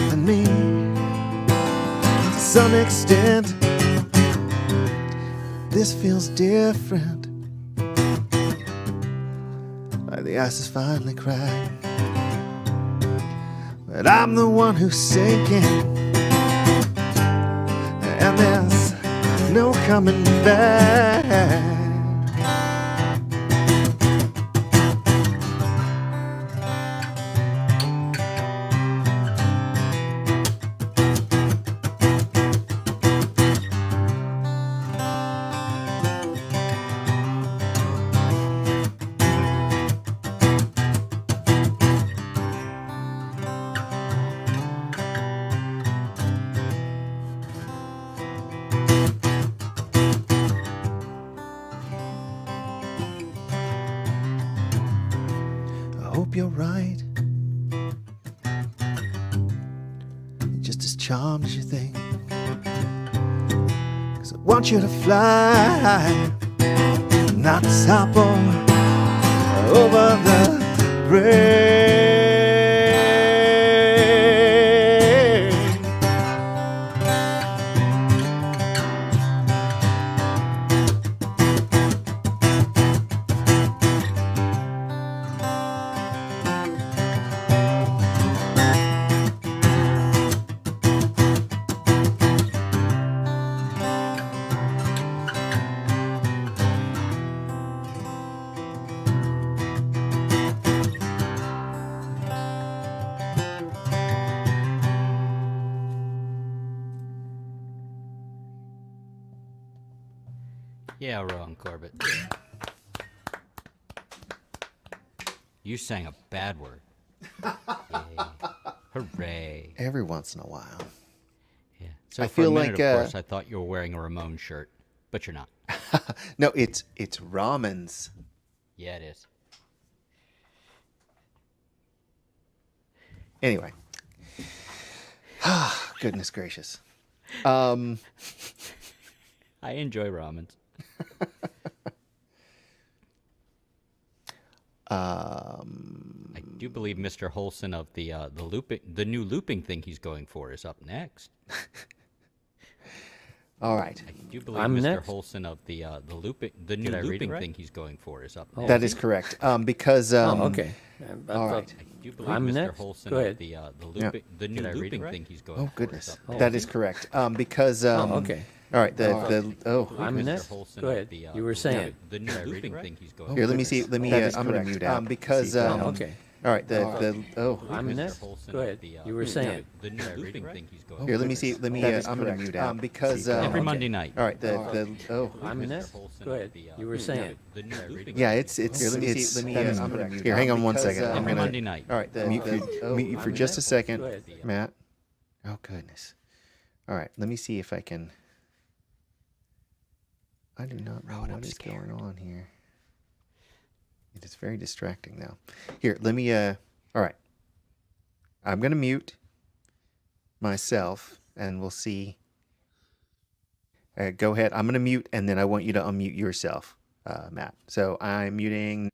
than me to some extent. This feels different, like the ice is finally cracked. But I'm the one who's sinking, and there's no coming back. I hope you're right. You're just as charmed as you think. 'Cause I want you to fly, not top over the bridge. Yeah, Rowan Corbett. You sang a bad word. Yeah. Hooray. Every once in a while. Yeah. So I for feel a minute, like, of course, I thought you were wearing a Ramon shirt, but you're not. No, it's ramens. Yeah, it is. Anyway. Goodness gracious. I enjoy ramens. I do believe Mr. Holson of the new looping thing he's going for is up next. All right. I do believe I'm Mr. next? Holson of the new looping thing he's going for is up next. That is correct. Because okay. all right. I do believe I'm Mr. next? Holson Go of ahead. the new looping thing he's going Oh for goodness. is up next. That is correct. Because okay. All right. I'm Mr. next? Holson Go of ahead. the, You were saying. the new looping thing he's going here, for. let me see. Let me. That is I'm going to mute out. Because okay. all right. I'm Mr. next? Holson Go of ahead. the, You were saying. the new looping thing he's going here, for. let me see. Let me. That is I'm going to correct. mute out. Because Every okay. Monday night. all right. I'm Mr. next? Holson Go of ahead. the, You were saying. the new looping yeah, thing it's he's it's going it's. That is I'm gonna correct. mute. Here, hang on one Because, second. I'm Every gonna. Monday night. All right. Mute you for I'm just a next? second, Go ahead. Matt. Oh goodness. All right. Let me see if I can. I do not know what is going on here. It is very distracting now. Here, let me. All right. I'm gonna mute myself, and we'll see. Go ahead. I'm gonna mute, and then I want you to unmute yourself, Matt. So I'm muting.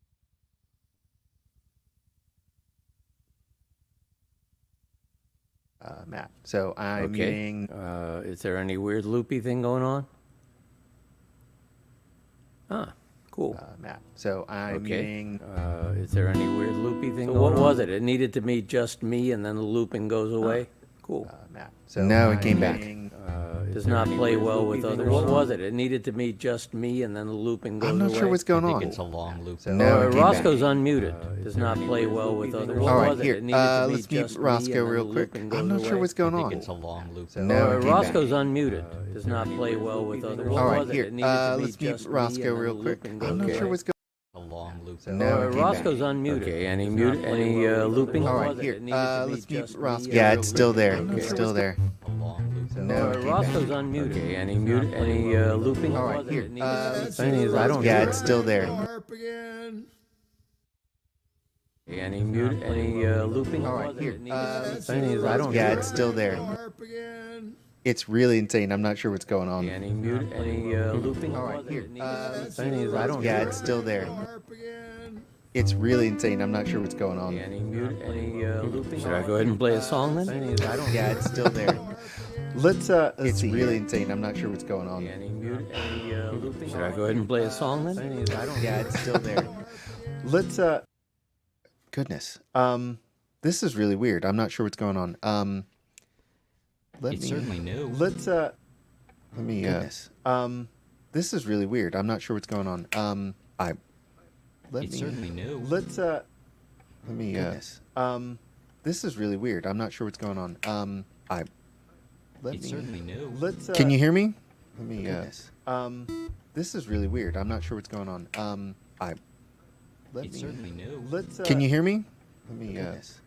Matt. So I'm Okay. muting. Is there any weird loopy thing going on? Ah, cool. Matt. So I'm Okay. muting. Is there any weird loopy thing going on? What was it? It needed to be just me and then the looping goes away? Cool. Matt. So now it came back. Does not play well with others. What was it? It needed to be just me and then the looping goes away? I'm not sure what's going I on. think it's a long loop. So now it came Roscoe's back. unmuted. Does not play well with others. What All right, was it? here. It needed to be Let's mute just me Roscoe and real then the quick. looping goes I'm not sure away? what's I going think on. it's a long loop. So now it came Roscoe's back. unmuted. Does not play well with others. What All right, was it? here. It needed to be Let's mute just me Roscoe and then real the quick. looping goes I'm not sure away. what's going A long loop. So now it came back. Roscoe's unmuted. Okay, any mute? Any looping? All right, here. Let's mute Roscoe. Yeah, it's still there. It's still there. A long loop. So now it came back. Roscoe's unmuted. Okay, any mute? Any looping? All right, here. Thing is, I don't Yeah, hear it's still there. Harp again. any mute? Any looping? All right, here. Thing is, I don't Yeah, hear it's still there. Harp again. It's really insane. I'm not sure what's going on. any mute? Any looping? All right, here. Thing is, I don't Yeah, hear it's still there. Harp again. It's really insane. I'm not sure what's going on. any mute? Any looping? Should I go ahead and play a song then? Thing is, I don't Yeah, it's still there. Let's it's see really here. insane. I'm not sure what's going on. any mute? Any looping? Should I go ahead and play a song then? Thing is, I don't Yeah, it's still there. Let's goodness. This is really weird. I'm not sure what's going on. It's certainly new. Let's let me goodness. This is really weird. I'm not sure what's going on. It's certainly new. Let's let me goodness. This is really weird. I'm not sure what's going on. It's certainly new. Let's can you hear me? Let me goodness. This is really weird. I'm not sure what's going on. It's certainly new. Let's can you hear me? Let me goodness.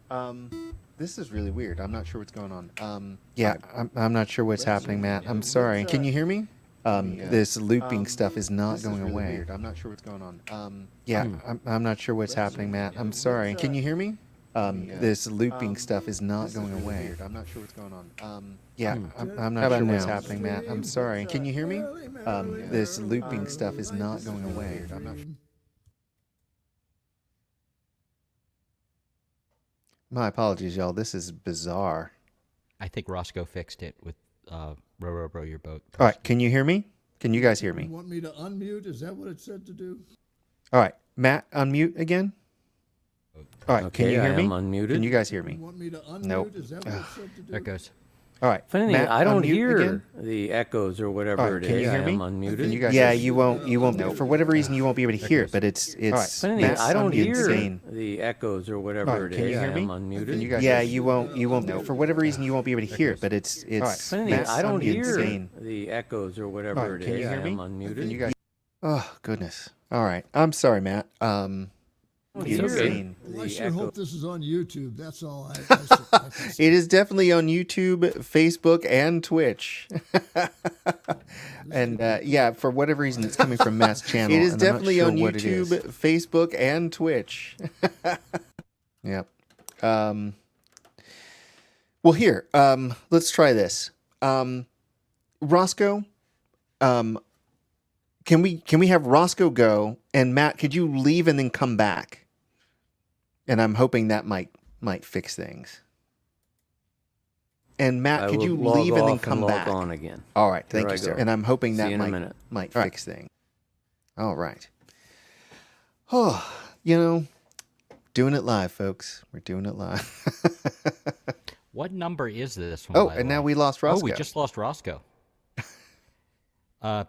This is really weird. I'm not sure what's going on. Yeah, I'm not sure what's happening, Matt. I'm sorry. Can you hear me? This looping stuff is not going away. Weird. I'm not sure what's going on. Yeah, I'm not sure what's happening, Matt. I'm sorry. Can you hear me? This looping stuff is not going away. Weird. I'm not sure what's going on. Yeah, I'm not sure what's happening, Matt. I'm sorry. Can you hear me? This looping stuff is not going away. I'm not. My apologies, y'all. This is bizarre. I think Roscoe fixed it with row, row, row your boat. All right, can you hear me? Can you guys hear me? You want me to unmute? Is that what it said to do? All right, Matt, unmute again. All right, can Okay, you hear I me? am unmuted. Can you guys hear me? You want me to unmute? Nope. Is that what it said to do? There it goes. All right, Funny thing, Matt, I don't unmute hear again. the echoes or whatever All right, it can is. you hear I me? am unmuted. Can you guys yeah, you won't. For whatever reason, you won't be able to hear it. But it's Funny thing, Matt, I don't hear insane. the echoes or whatever All right, it can is. you hear I me? am unmuted. Can you guys yeah, you won't. For whatever reason, you won't be able to hear it. But it's Funny thing, Matt, I don't hear insane. the echoes or whatever All right, it can is. you hear I me? am unmuted. Can you guys? Oh goodness. All right. I'm sorry, Matt. It's okay. Well, I sure hope this is on YouTube. That's all I can say. It is definitely on YouTube, Facebook, and Twitch. And yeah, for whatever reason, it's coming from Matt's channel. It is definitely on YouTube, Facebook, and Twitch. Yep. Well, here, let's try this. Roscoe, can we have Roscoe go, and Matt, could you leave and then come back? And I'm hoping that might fix things. And Matt, could you leave and then come back? Log on again. All right, thank you, sir. And I'm hoping that might All fix things. All right. Oh, doing it live, folks. We're doing it live. What number is this one? Oh, and now we lost Roscoe. Oh, we just lost Roscoe. Are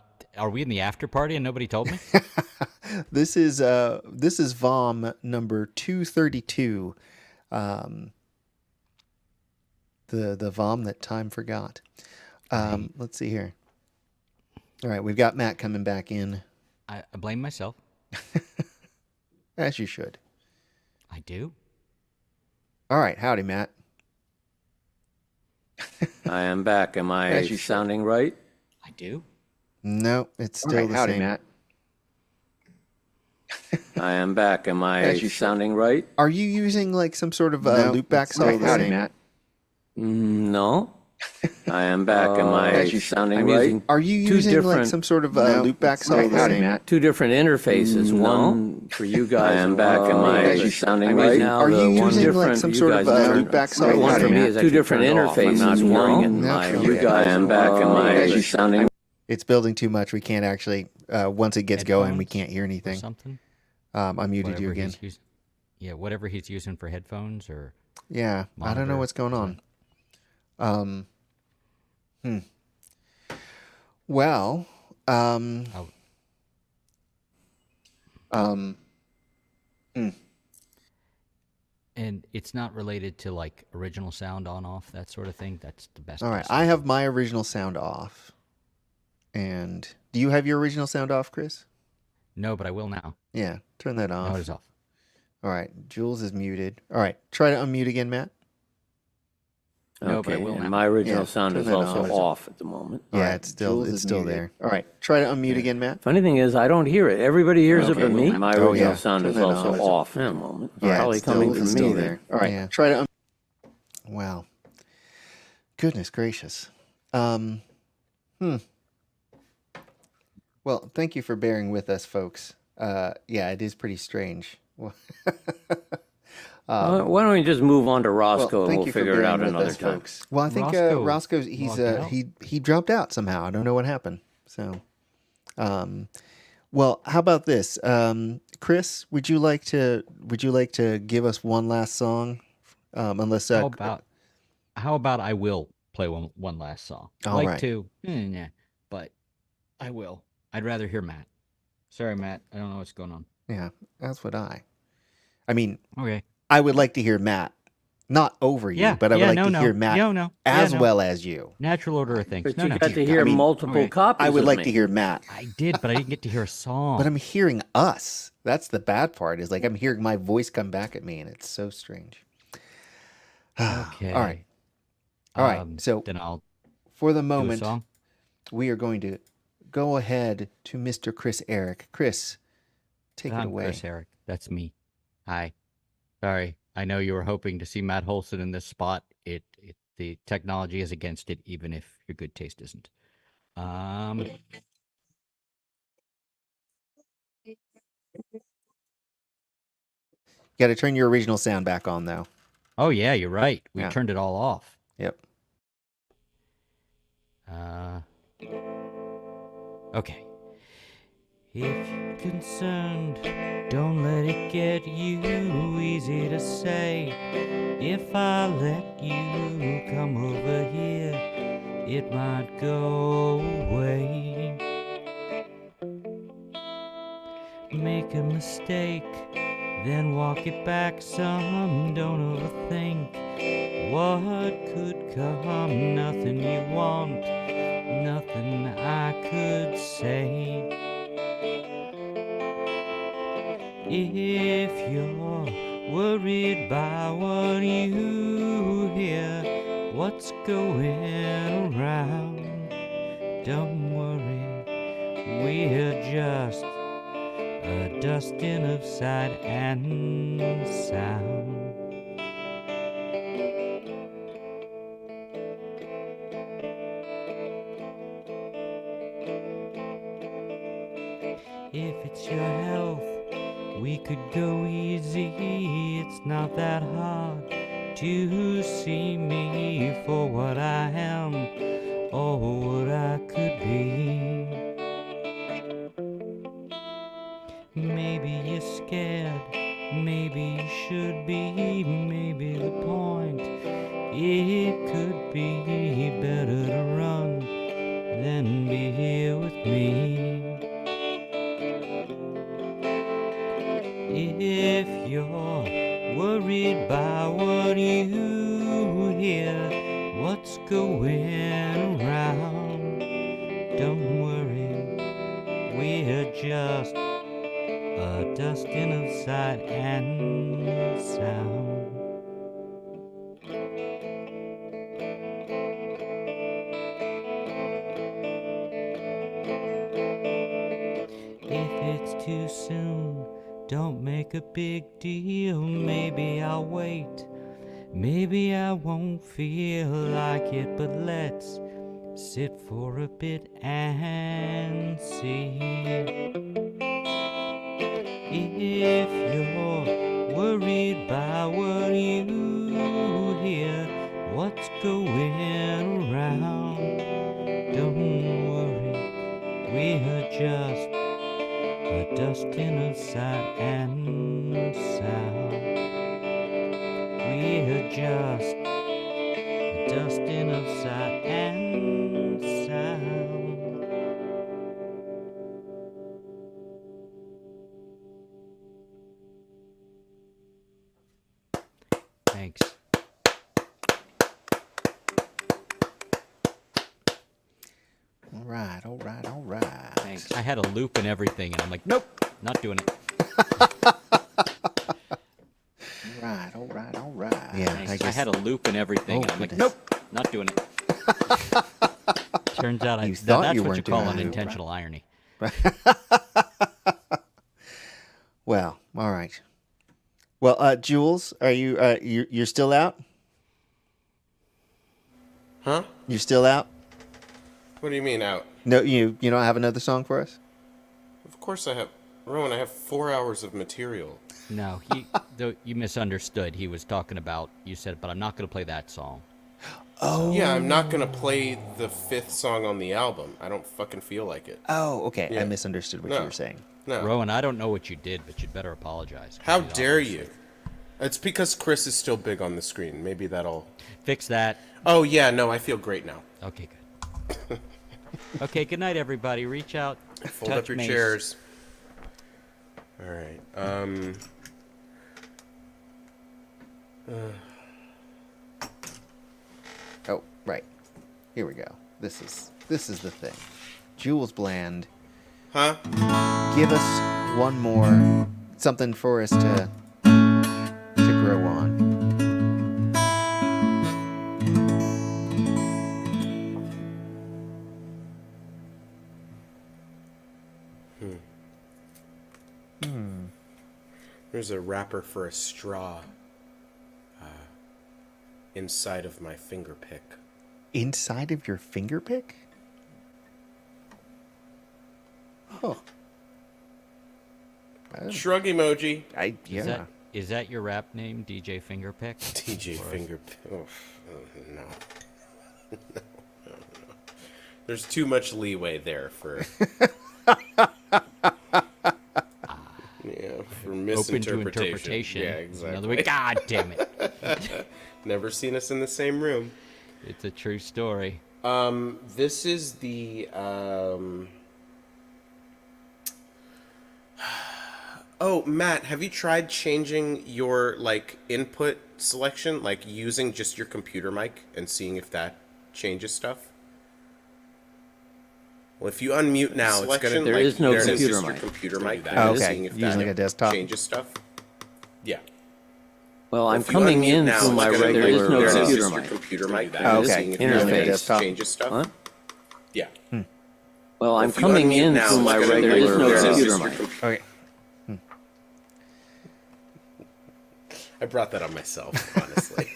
we in the after party and nobody told me? This is VOM number 232. The VOM that time forgot. Let's see here. All right, we've got Matt coming back in. I blame myself. As you should. I do. All right, howdy, Matt. I am back. Am I sounding right? I do. No, it's still the same. Matt. I am back. Am I sounding right? Are you using like some sort of loopback software? Howdy, Matt. No. I am back. Am I sounding right? Are you using like some sort of loopback software? Howdy, Matt. Two different interfaces. One for you guys. I am back. Am I sounding right? Now, are you using like some sort of loopback software? One for me is two different interfaces. One. You guys. I am back. Am I sounding? It's building too much. We can't actually. Once it gets going, we can't hear anything. Something. I muted you again. Yeah, whatever he's using for headphones or. Yeah, I don't know what's going on. Well, And it's not related to like original sound on off, that sort of thing. That's the best. All right, I have my original sound off. And do you have your original sound off, Chris? No, but I will now. Yeah, turn that off. No, it is off. All right, Jules is muted. All right, try to unmute again, Matt. No, but I Okay, will and now. my original sound turn is that also off. off at the moment. Yeah, Alright, it's still Jules is still muted. there. All right, try to unmute again, Matt. Funny thing is, I don't hear it. Everybody hears it Okay, but me. well, My oh, original yeah. sound Turn is that also off. off at the moment. Yeah, Probably it's coming still, from it's me still there. there. All right, try to. Wow, goodness gracious. Well, thank you for bearing with us, folks. Yeah, it is pretty strange. Why don't we just move on to Roscoe and thank we'll you for figure it out bearing with another us, time. folks. Well, I think Roscoe's he dropped out somehow. I don't know what happened. So, well, how about this, Chris? Would you like to give us one last song? Unless how about I will play one last song. All right. Yeah, but I will. I'd rather hear Matt. Sorry, Matt. I don't know what's going on. Yeah, that's what I mean. Okay. I would like to hear Matt, not over you, but I would like to hear Matt as well as you. Natural order of things. But No, you no. got to hear multiple copies I would of like me. to hear Matt. I did, but I didn't get to hear a song. But I'm hearing us. That's the bad part. Is like I'm hearing my voice come back at me, and it's so strange. Okay. All right. So then I'll for the do a moment, song. we are going to go ahead to Mr. Chris Eric. Chris, take it I'm away. Chris Eric. That's me. Hi. Sorry. I know you were hoping to see Matt Holson in this spot. The technology is against it, even if your good taste isn't. You got to turn your original sound back on, though. Oh yeah, you're right. We Yeah. turned it all off. Yep. Okay. If you're concerned, don't let it get you. Easy to say. If I let you come over here, it might go away. Make a mistake, then walk it back some. Don't overthink what could come. Nothing you want, nothing I could say. If you're worried by what you hear, what's going around, don't worry, we're just a dusting of sight and sound. If it's your health, we could go easy. It's not that hard to see me for what I am or what I could be. Maybe you're scared, maybe you should be, maybe the point, it could be better to run than be here with me. If you're worried by what you hear, what's going around, don't worry, we're just a dusting of sight and sound. If it's too soon, don't make a big deal. Maybe I'll wait. Maybe I won't feel like it, but let's sit for a bit and see. If you're worried by what you hear, what's going around, don't worry, we're just a dusting of sight and sound. We're just a dusting of sight and sound. Thanks. All right, all right, all right. Thanks. I had a loop and everything, and I'm like, nope, not doing it. Right, all right, all right. Yeah, Thanks. I had a loop and everything, and I'm like, goodness. nope, not doing it. Turns out You that's thought you what you weren't call doing it. unintentional irony. Well, all right. Well, Jules, are you you're still out? Huh? You're still out? What do you mean out? No, you don't have another song for us? Of course I have. Rowan, I have 4 hours of material. No, you misunderstood. He was talking about, you said, but I'm not going to play that song. Oh. Yeah, I'm not going to play the 5th song on the album. I don't fucking feel like it. Oh, okay. Yeah. I misunderstood what you were saying. No. Rowan, I don't know what you did, but you'd better apologize. How dare you? It's because Chris is still big on the screen. Maybe that'll... Fix that. Oh, yeah, no, I feel great now. Okay, good. Okay, good night, everybody. Reach out. Fold touch up your Mace. chairs. All right. Oh, right. Here we go. This is the thing. Jules Bland, Huh? give us one more something for us to grow on. There's a wrapper for a straw inside of my finger pick. Inside of your finger pick? Oh. Shrug emoji. Yeah. Is that your rap name, DJ Fingerpick? DJ finger pick. Oh, no. No. There's too much leeway there for... Yeah, for misinterpretation. Open to interpretation. Yeah, exactly. Another way. God damn it. Never seen us in the same room. It's a true story. This is the Oh, Matt, have you tried changing your input selection, using just your computer mic and seeing if that changes stuff? Well, if you unmute now, it's gonna. There like, is no there it is, computer just your mic. computer mic. Oh, okay. Seeing if Using like a desktop. changes stuff. Yeah. Well, I'm If you coming unmute in now, through my it's gonna- regular there it is, computer just your mic. computer mic. Oh, okay. Seeing if Using a Interface. desktop. changes stuff. Huh? Yeah. Well, I'm If you coming unmute in now, through it's my gonna- regular there it is, computer just your mic. Okay. I brought that on myself, honestly.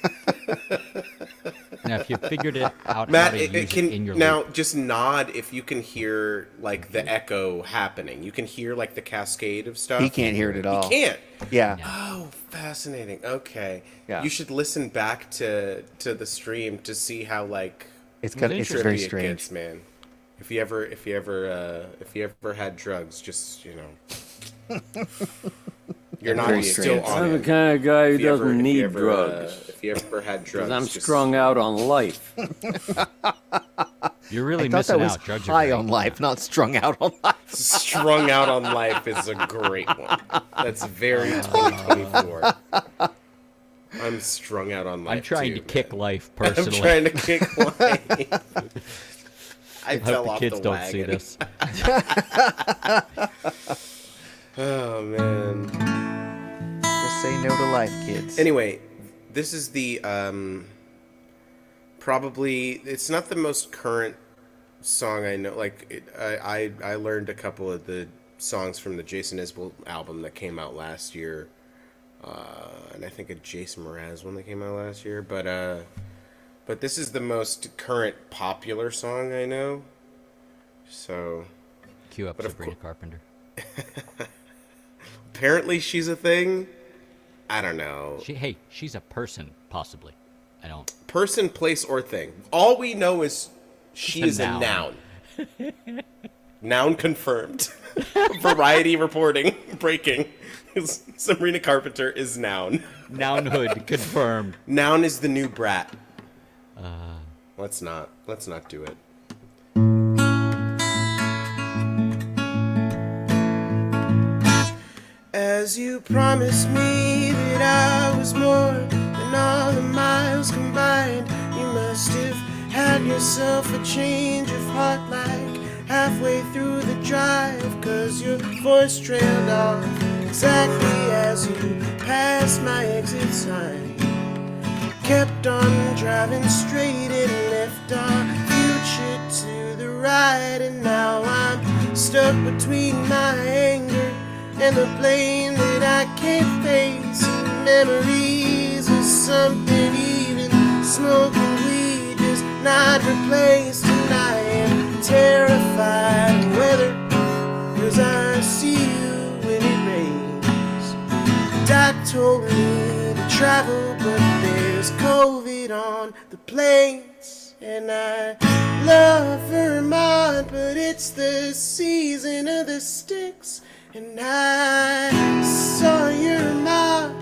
Now, if you figured it out Matt, how to it use can it in your now loop, just nod if you can hear like the echo happening. You can hear like the cascade of stuff. He can't hear it at all. He can't. Yeah. Oh, fascinating. Okay. Yeah. You should listen back to the stream to see how like It's very trippy it strange. gets, man. If you ever had drugs, just you're not Very still strange. on I'm the it. kind of guy who If you ever- doesn't if you need ever, drugs. if you ever had drugs, Because I'm just- strung out on life. you're really I thought missing that was out. Drugs are high great. on life, not strung out on life. Strung out on life is a great one. That's very 2024. I'm strung out on life. I'm trying too, to kick man. life I'm personally. trying to kick life. I I fell hope the off kids the don't wagon. see this. Oh man. Just say no to life, kids. Anyway, this is the probably it's not the most current song I know. Like I learned a couple of the songs from the Jason Isbell album that came out last year, and I think a Jason Mraz one that came out last year. But this is the most current popular song I know. So Cue up But of Sabrina Carpenter. apparently she's a thing. I don't know. She's a person, possibly. I don't. Person, place, or thing. All we know is she a is a noun. noun. Noun confirmed. Variety reporting. Breaking. Sabrina Carpenter is noun. Nounhood confirmed. Noun is the new brat. Let's not do it. As you promised me that I was more than all the miles combined, you must have had yourself a change of heart like halfway through the drive, 'cause your voice trailed off exactly as you passed my exit sign. Kept on driving straight and left our future to the right, and now I'm stuck between my anger and the blame that I can't face, and memories of something even smoking weed does not replace. And I am terrified of weather, 'cause I see you when it rains. Doc told me to travel, but there's COVID on the planes. And I love Vermont, but it's the season of the sticks. And I saw your mom,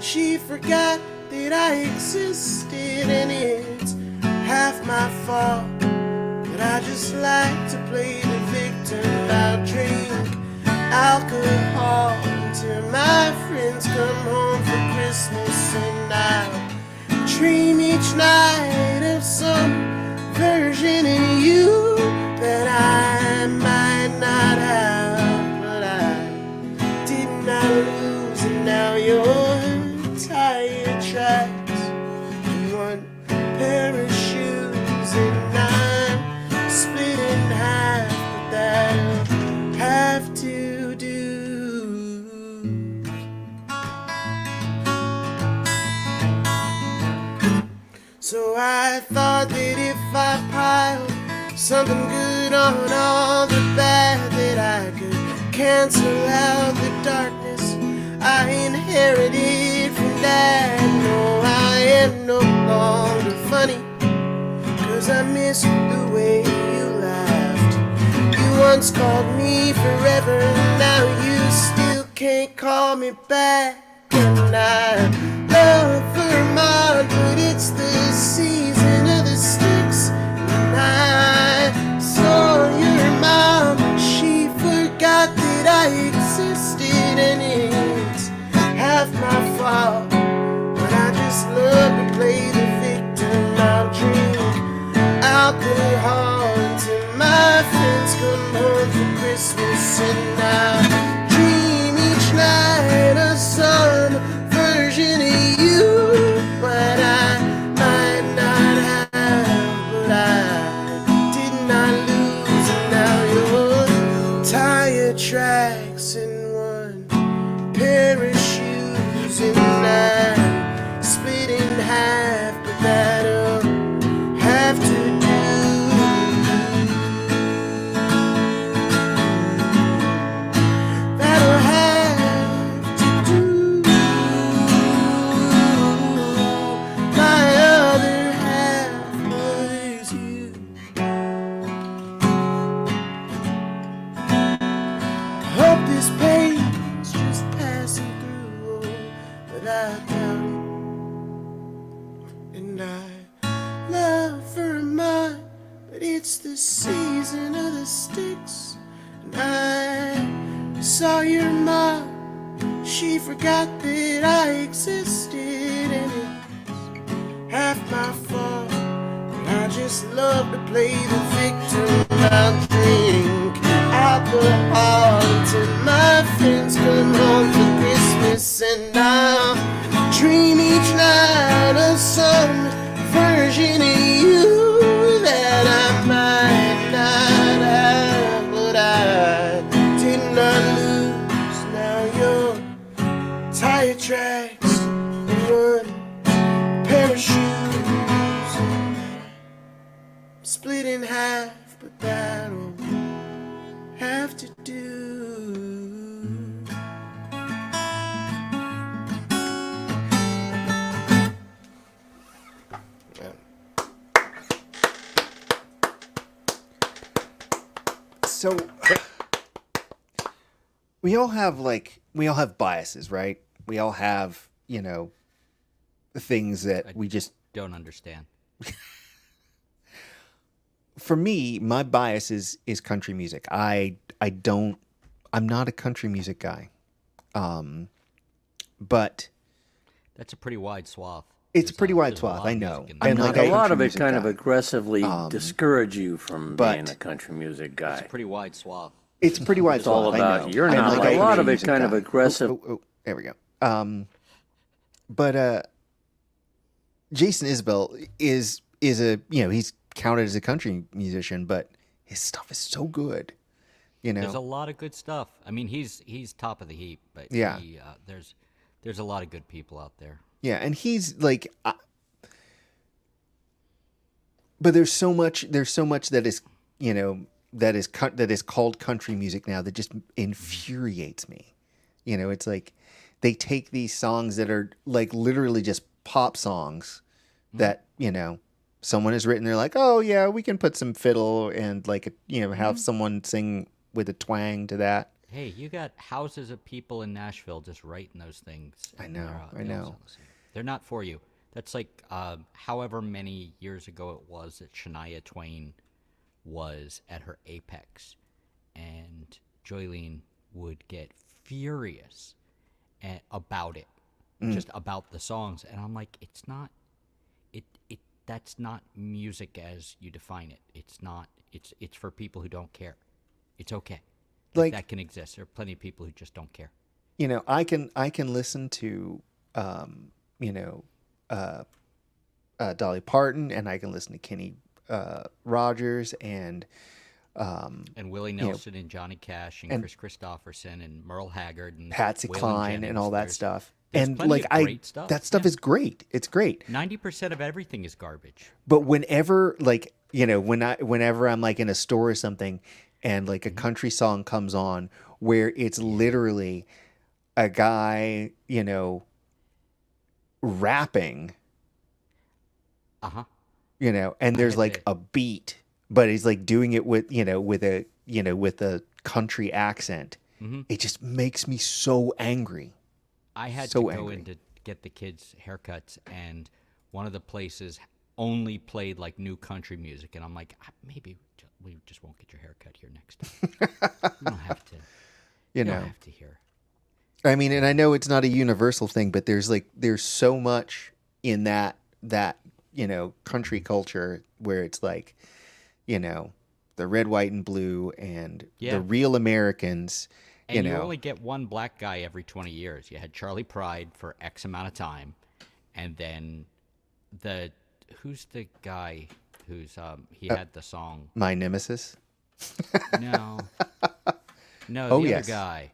she forgot that I existed, and it's half my fault, but I just like to play the victim. I'll drink alcohol until my friends come home for Christmas, and I'll dream each night of some version of you that I might not have, but I did not lose. And now your tire tracks and one pair of shoes, and I'm split in half, but that'll have to do. So I thought that if I piled something good on all the bad, that I could cancel out the darkness I inherited from Dad. No, I am no longer funny, 'cause I miss the way you laughed. You once called me forever, now you still can't call me back. And I love Vermont, but it's the season of the sticks. And I saw your mom, she forgot that I existed, and it's half my fault, but I just love to play the victim. I'll drink alcohol until my friends come Christmas, and I dream each night of some version of you. What I might not have, but I did not lose, and now your tire tracks in one pair of shoes, and I'm split in half, but that'll have to do. That'll have to do. My other half was you. Hope this pain's just passing through, but I doubt it. And I love Vermont, but it's the season of the sticks. And I saw your mom, she forgot that I existed, and it's half my fault. I just love to play the victim. I'll drink alcohol until my friends come home for Christmas, and I'll dream each night of some version of you that I might not have, but I did not lose. Now your tire tracks and one pair of shoes split in half, but that'll have to do. So we all have biases, right? We all have, things that we just don't understand. For me, my bias is country music. I'm not a country music guy. But that's a pretty wide swath. It's a pretty wide swath, I know. And like a lot of it music kind guy. of aggressively discourage you from being a country music guy. It's a pretty wide swath. It's pretty wide It's swath, all I about know. you're I'm not. like A lot of country it music kind of guy. aggressive. Oh, there we go. But Jason Isbell is a he's counted as a country musician, but his stuff is so good. There's a lot of good stuff. I mean, he's top of the heap, but yeah, there's a lot of good people out there. Yeah, and he's like, but there's so much that is that is called country music now that just infuriates me. It's like they take these songs that are like literally just pop songs that someone has written. They're like, oh yeah, we can put some fiddle and like have someone sing with a twang to that. Hey, you got houses of people in Nashville just writing those things. I know. They're not for you. That's like however many years ago it was that Shania Twain was at her apex, and Joylene would get furious about it, just about the songs, and I'm like, it's not, that's not music as you define it. It's not. It's for people who don't care. It's okay. Like that can exist. There are plenty of people who just don't care. I can listen to Dolly Parton, and I can listen to Kenny Rogers and Willie Nelson and Johnny Cash and Chris Christopherson and Merle Haggard and Patsy Waylon Cline Jennings. and all that stuff. There's And plenty like of great stuff. that stuff is great. It's great. 90% of everything is garbage. But whenever whenever I'm like in a store or something, and like a country song comes on where it's literally a guy, rapping, and there's like a beat, but he's like doing it with a country accent. It just makes me so angry. I had to go in to get the kids' haircuts, and one of the places only played like new country music, and I'm like, maybe we just won't get your haircut here next time. You don't have to. You don't have to hear. I mean, and I know it's not a universal thing, but there's so much in that country culture where it's like, the red, white, and blue, and Yeah. the real Americans. And you know, only get one black guy every 20 years. You had Charlie Pride for X amount of time, and then who's the guy who's he had the song? my nemesis. No, no, Oh, the yes. other guy.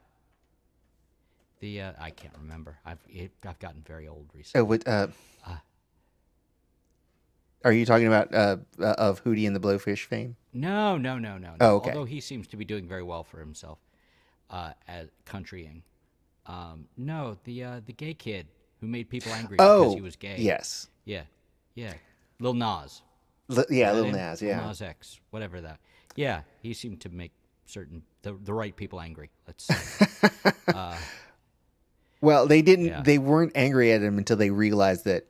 I can't remember. I've gotten very old recently. Are you talking about of Hootie and the Blowfish fame? No. Oh, okay. Although he seems to be doing very well for himself at countrying. No, the gay kid who made people angry because he was gay. Yes. Yeah. Lil Nas. Yeah, That Lil him? Nas, yeah. Lil Nas X, whatever that. Yeah, he seemed to make the right people angry. Let's say. Well, they didn't. Yeah. They weren't angry at him until they realized that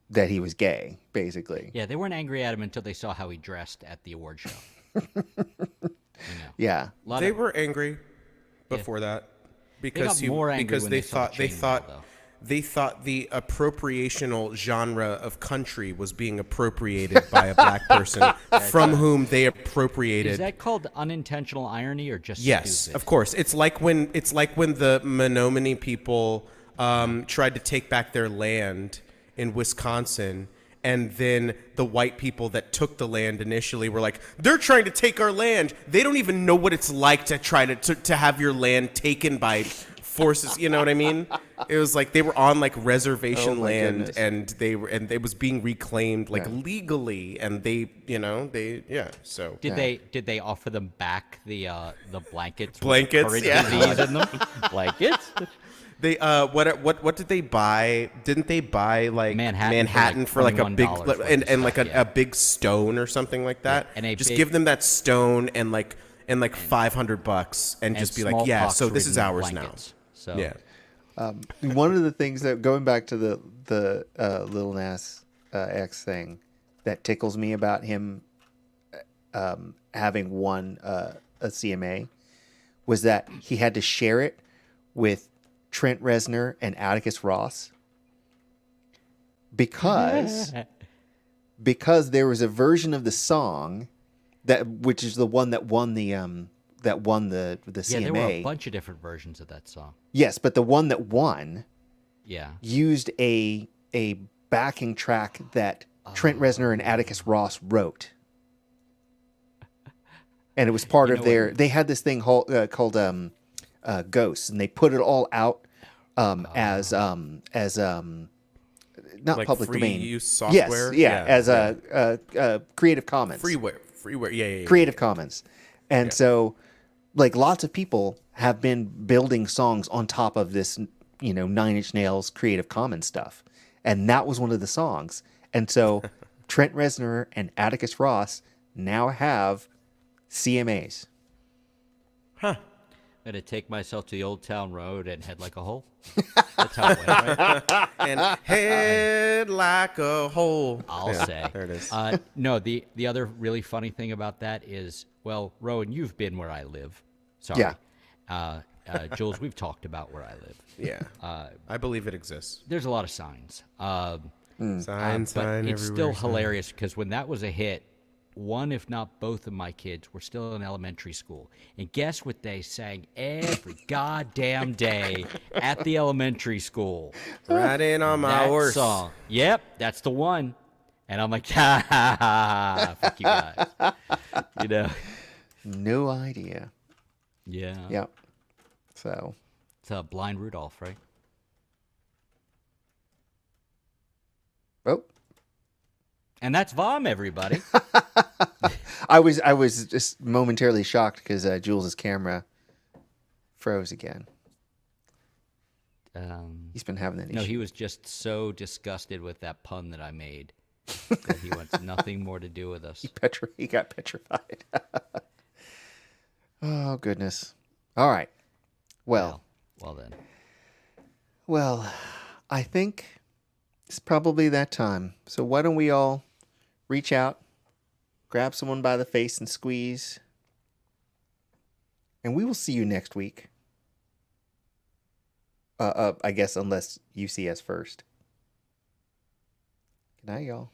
that he was gay. Basically. Yeah, they weren't angry at him until they saw how he dressed at the award show. Yeah. They were angry before that because got more angry because when they they saw thought the chainmail, though. they thought the appropriational genre of country was being appropriated by a black person from whom they appropriated. Is that called unintentional irony or just Yes, stupid? of course. It's like when the Menominee people tried to take back their land in Wisconsin, and then the white people that took the land initially were like, they're trying to take our land. They don't even know what it's like to try to have your land taken by forces. You know what I mean? It was like they were on like reservation land, goodness. and it was being reclaimed like legally, and they. So Did they offer them back the blankets? with Blankets, current yeah. disease in them? Blankets? They what did they buy? Didn't they buy like Manhattan for like a big $21 worth of and like stuff, a big stone or something like that? and a just big- give them that stone and like $500 and just be like, yeah, so this is smallpox-ridden ours blankets. So, now. Yeah. One of the things that going back to the Lil Nas X thing that tickles me about him having won a CMA was that he had to share it with Trent Reznor and Atticus Ross because there was a version of the song which is the one that won the CMA. Yeah, there were a bunch of different versions of that song. Yes, but the one that won Yeah. used a backing track that Trent Reznor and Atticus Ross wrote. And it was part of their. They had this thing called Ghosts, and they put it all out as not Like public free domain use software? Yes, as Yeah. a Creative Commons. Freeware. Yeah. Creative Commons, and so like lots of people have been building songs on top of this, Nine Inch Nails Creative Commons stuff, and that was one of the songs. And so Trent Reznor and Atticus Ross now have CMAs. I'm going to take myself to the Old Town Road and head like a hole. That's how it went, right? And head like a hole. I'll say. There it is. No, the other really funny thing about that is, well, Rowan, you've been where I live. Sorry. Yeah. Jules, we've talked about where I live. Yeah. I believe it exists. There's a lot of signs. Sign But it's still everywhere, sign. hilarious because when that was a hit, one, if not both of my kids were still in elementary school. And guess what they sang every goddamn day at the elementary school? Riding on my That horse. song. Yep, that's the one. And I'm like, ha ha ha, fuck you guys. No idea. Yeah. Yep. So It's Blind Rudolph, right? oh. And that's VOM, everybody. I was just momentarily shocked because Jules's camera froze again. He's been having that issue. No, he was just so disgusted with that pun that I made that he wants nothing more to do with us. He got petrified. Oh goodness. All right. Well, then. Well, I think it's probably that time. So why don't we all reach out, grab someone by the face and squeeze, and we will see you next week. I guess unless you see us first. Good night, y'all.